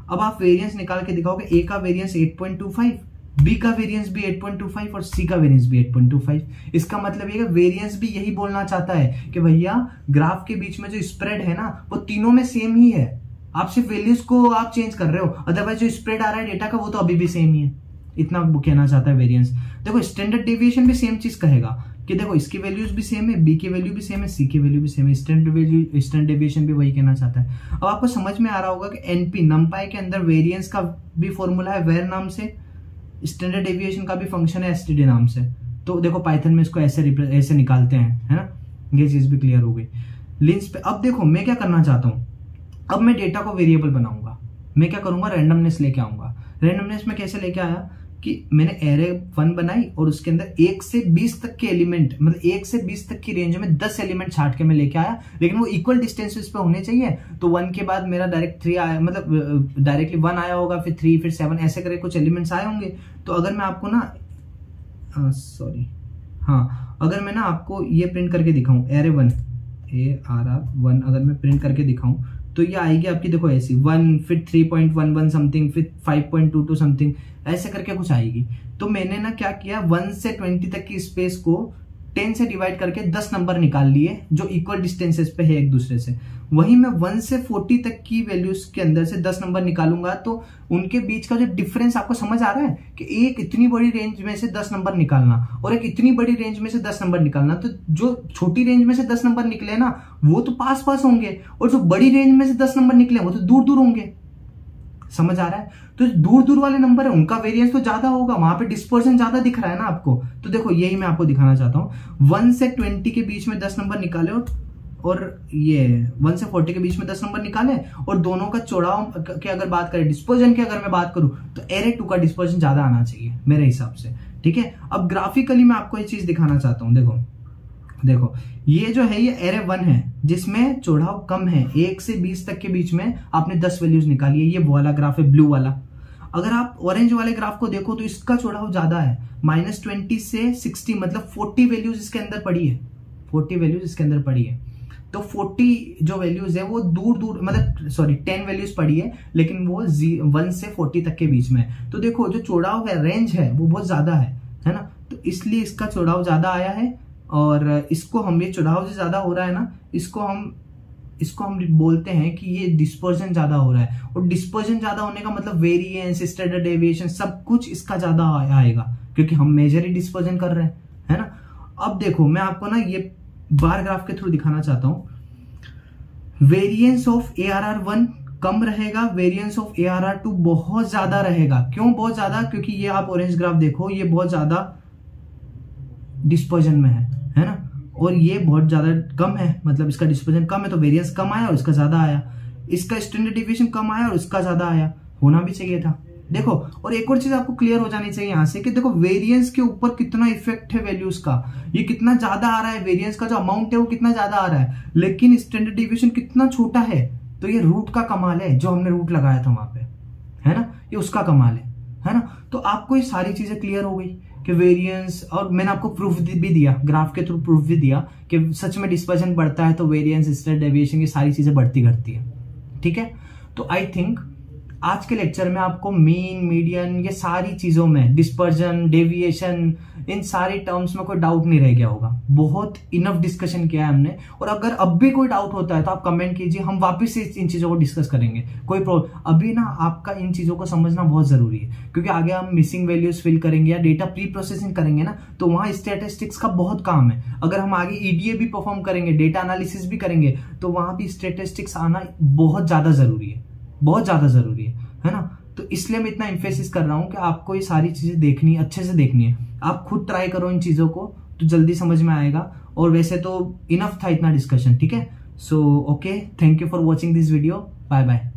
अब आप वेरिएंस निकाल के दिखाओगे। ए का वेरिएंस 8.25, बी का वेरिएंस भी 8.25 और सी का वेरिएंस भी 8.25। इसका मतलब ये वेरिएंस भी यही बोलना चाहता है कि भैया ग्राफ के बीच में जो स्प्रेड है ना वो तीनों में सेम ही है, आप सिर्फ वैल्यूज को आप चेंज कर रहे हो, अदरवाइज जो स्प्रेड आ रहा है डेटा का वो तो अभी भी सेम ही है। इतना वो कहना चाहता है वेरिएंस। देखो स्टैंडर्ड डेविएशन भी सेम चीज कहेगा कि देखो इसकी वैल्यूज भी सेम है, बी की वैल्यू भी सेम है, सी की वैल्यू भी सेम है। स्टैंडर्ड डेविएशन भी वही कहना चाहता है। अब आपको समझ में आ रहा होगा कि एनपी नमपाई के अंदर वेरिएंस का भी फॉर्मूला है वेर नाम से, स्टैंडर्ड डेविएशन का भी फंक्शन है एसटीडी नाम से। तो देखो पाइथन में इसको ऐसे निकालते हैं, है ना। ये चीज भी क्लियर हो गई लिंस पे। अब देखो मैं क्या करना चाहता हूं, अब मैं डेटा को वेरिएबल बनाऊंगा। मैं क्या करूंगा, रैंडमनेस लेके आऊंगा। रैंडमनेस में कैसे लेके आया कि मैंने एरे 1 बनाई और उसके अंदर 1 से 20 तक के एलिमेंट, मतलब 1 से 20 तक की रेंज में 10 एलिमेंट छाट के मैं लेके आया, लेकिन वो इक्वल डिस्टेंसेस पे होने चाहिए। तो 1 के बाद मेरा डायरेक्ट 3 आया, मतलब डायरेक्टली 1 आया होगा, फिर 3, फिर 7, ऐसे करके कुछ एलिमेंट्स आए होंगे। तो अगर मैं आपको ना अगर मैं ना आपको ये प्रिंट करके दिखाऊं, एरे 1 ARR1 अगर मैं प्रिंट करके दिखाऊं तो ये आएगी आपकी, देखो ऐसी 1, फिर 3.11 समथिंग, फिर 5.22 समथिंग, ऐसे करके कुछ आएगी। तो मैंने ना क्या किया, 1 से 20 तक की स्पेस को 10 से डिवाइड करके 10 नंबर निकाल लिए जो इक्वल डिस्टेंसेस पे है एक दूसरे से। वहीं मैं 1 से 40 तक की वैल्यूज के अंदर से 10 नंबर निकालूंगा तो उनके बीच का जो डिफरेंस आपको समझ आ रहा है कि एक इतनी बड़ी रेंज में से 10 नंबर निकालना और एक इतनी बड़ी रेंज में से 10 नंबर निकालना, तो जो छोटी रेंज में से 10 नंबर निकले ना वो तो पास पास होंगे, और जो बड़ी रेंज में से 10 नंबर निकले वो तो दूर दूर होंगे। समझ आ रहा है। तो दूर दूर वाले नंबर है उनका वेरिएंस तो ज्यादा होगा, वहां पे डिस्पर्जन ज्यादा दिख रहा है ना आपको। तो देखो यही मैं आपको दिखाना चाहता हूं। 1 से 20 के बीच में 10 नंबर निकाले और ये 1 से 40 के बीच में 10 नंबर निकाले, और दोनों का चौड़ाव की अगर बात करें, डिस्पर्जन की अगर मैं बात करूं तो एरे 2 का डिस्पर्जन ज्यादा आना चाहिए मेरे हिसाब से, ठीक है। अब ग्राफिकली मैं आपको ये चीज दिखाना चाहता हूं। देखो ये जो है ये एरे 1 है जिसमें चौड़ाव कम है, 1 से 20 तक के बीच में आपने 10 वैल्यूज निकाली है। ये वो वाला ग्राफ है ब्लू वाला। अगर आप ऑरेंज वाले ग्राफ को देखो तो इसका चौड़ाव ज्यादा है, -20 से 60, मतलब 40 वैल्यूज इसके अंदर पड़ी है। 40 वैल्यूज इसके अंदर पड़ी है। तो 40 जो वैल्यूज है वो दूर दूर, मतलब सॉरी 10 वैल्यूज पड़ी है, लेकिन वो 1 से 40 तक के बीच में। तो देखो जो चौड़ाव है, रेंज है, वो बहुत ज्यादा है ना। तो इसलिए इसका चौड़ाव ज्यादा आया है, और इसको हम, ये चौड़ाव जो ज्यादा हो रहा है ना, इसको हम बोलते हैं कि ये डिस्पर्जन ज्यादा हो रहा है। और डिस्पर्जन ज्यादा होने का मतलब वेरिएंस, स्टैंडर्ड डेविएशन, सब कुछ इसका ज्यादा आएगा क्योंकि हम मेजर ही डिस्पर्जन कर रहे हैं, है ना। अब देखो मैं आपको ना ये बार ग्राफ के थ्रू दिखाना चाहता हूं। वेरिएंस ऑफ ARR1 कम रहेगा, वेरिएंस ऑफ ARR2 बहुत ज्यादा रहेगा। क्यों बहुत ज्यादा? क्योंकि ये आप ऑरेंज ग्राफ देखो, ये बहुत ज्यादा डिस्पर्जन में है ना, और ये बहुत ज्यादा कम है, मतलब इसका डिस्पर्जन कम है तो वेरिएंस कम आया और इसका ज्यादा आया। इसका स्टैंडर्ड डेविएशन कम आया और इसका ज्यादा आया, होना भी चाहिए था। देखो और एक और चीज आपको क्लियर हो जानी चाहिए यहां से कि देखो वेरिएंस के ऊपर कितना इफेक्ट है वैल्यूज का, ये कितना ज्यादा आ रहा है, वेरिएंस का जो अमाउंट है वो कितना ज्यादा आ रहा है, लेकिन स्टैंडर्ड डेविएशन कितना छोटा है। तो ये रूट का कमाल है, जो हमने रूट लगाया था वहां पे, है ना, ये उसका कमाल है ना। तो आपको ये सारी चीजें क्लियर हो गई कि वेरिएंस, और मैंने आपको प्रूफ भी दिया, ग्राफ के थ्रू प्रूफ भी दिया कि सच में डिस्पर्जन बढ़ता है तो वेरिएंस, स्टैंडर्ड डेविएशन, ये सारी चीजें बढ़ती घटती है, ठीक है। तो आई थिंक आज के लेक्चर में आपको मीन, मीडियन, ये सारी चीजों में, डिस्पर्जन, डेविएशन, इन सारी टर्म्स में कोई डाउट नहीं रह गया होगा। बहुत इनफ डिस्कशन किया है हमने, और अगर अब भी कोई डाउट होता है तो आप कमेंट कीजिए, हम वापस से इन चीजों को डिस्कस करेंगे, कोई प्रॉब्लम। अभी ना आपका इन चीजों को समझना बहुत जरूरी है, क्योंकि आगे हम मिसिंग वैल्यूज फिल करेंगे या डेटा प्री प्रोसेसिंग करेंगे ना, तो वहां स्टैटिस्टिक्स का बहुत काम है। अगर हम आगे EDA भी परफॉर्म करेंगे, डेटा एनालिसिस भी करेंगे, तो वहां भी स्टैटिस्टिक्स आना बहुत ज्यादा जरूरी है, बहुत ज्यादा जरूरी है ना। तो इसलिए मैं इतना एम्फेसिस कर रहा हूं कि आपको ये सारी चीजें देखनी है, अच्छे से देखनी है। आप खुद ट्राई करो इन चीजों को तो जल्दी समझ में आएगा। और वैसे तो इनफ था इतना डिस्कशन, ठीक है। So okay, thank you for watching this video, bye bye.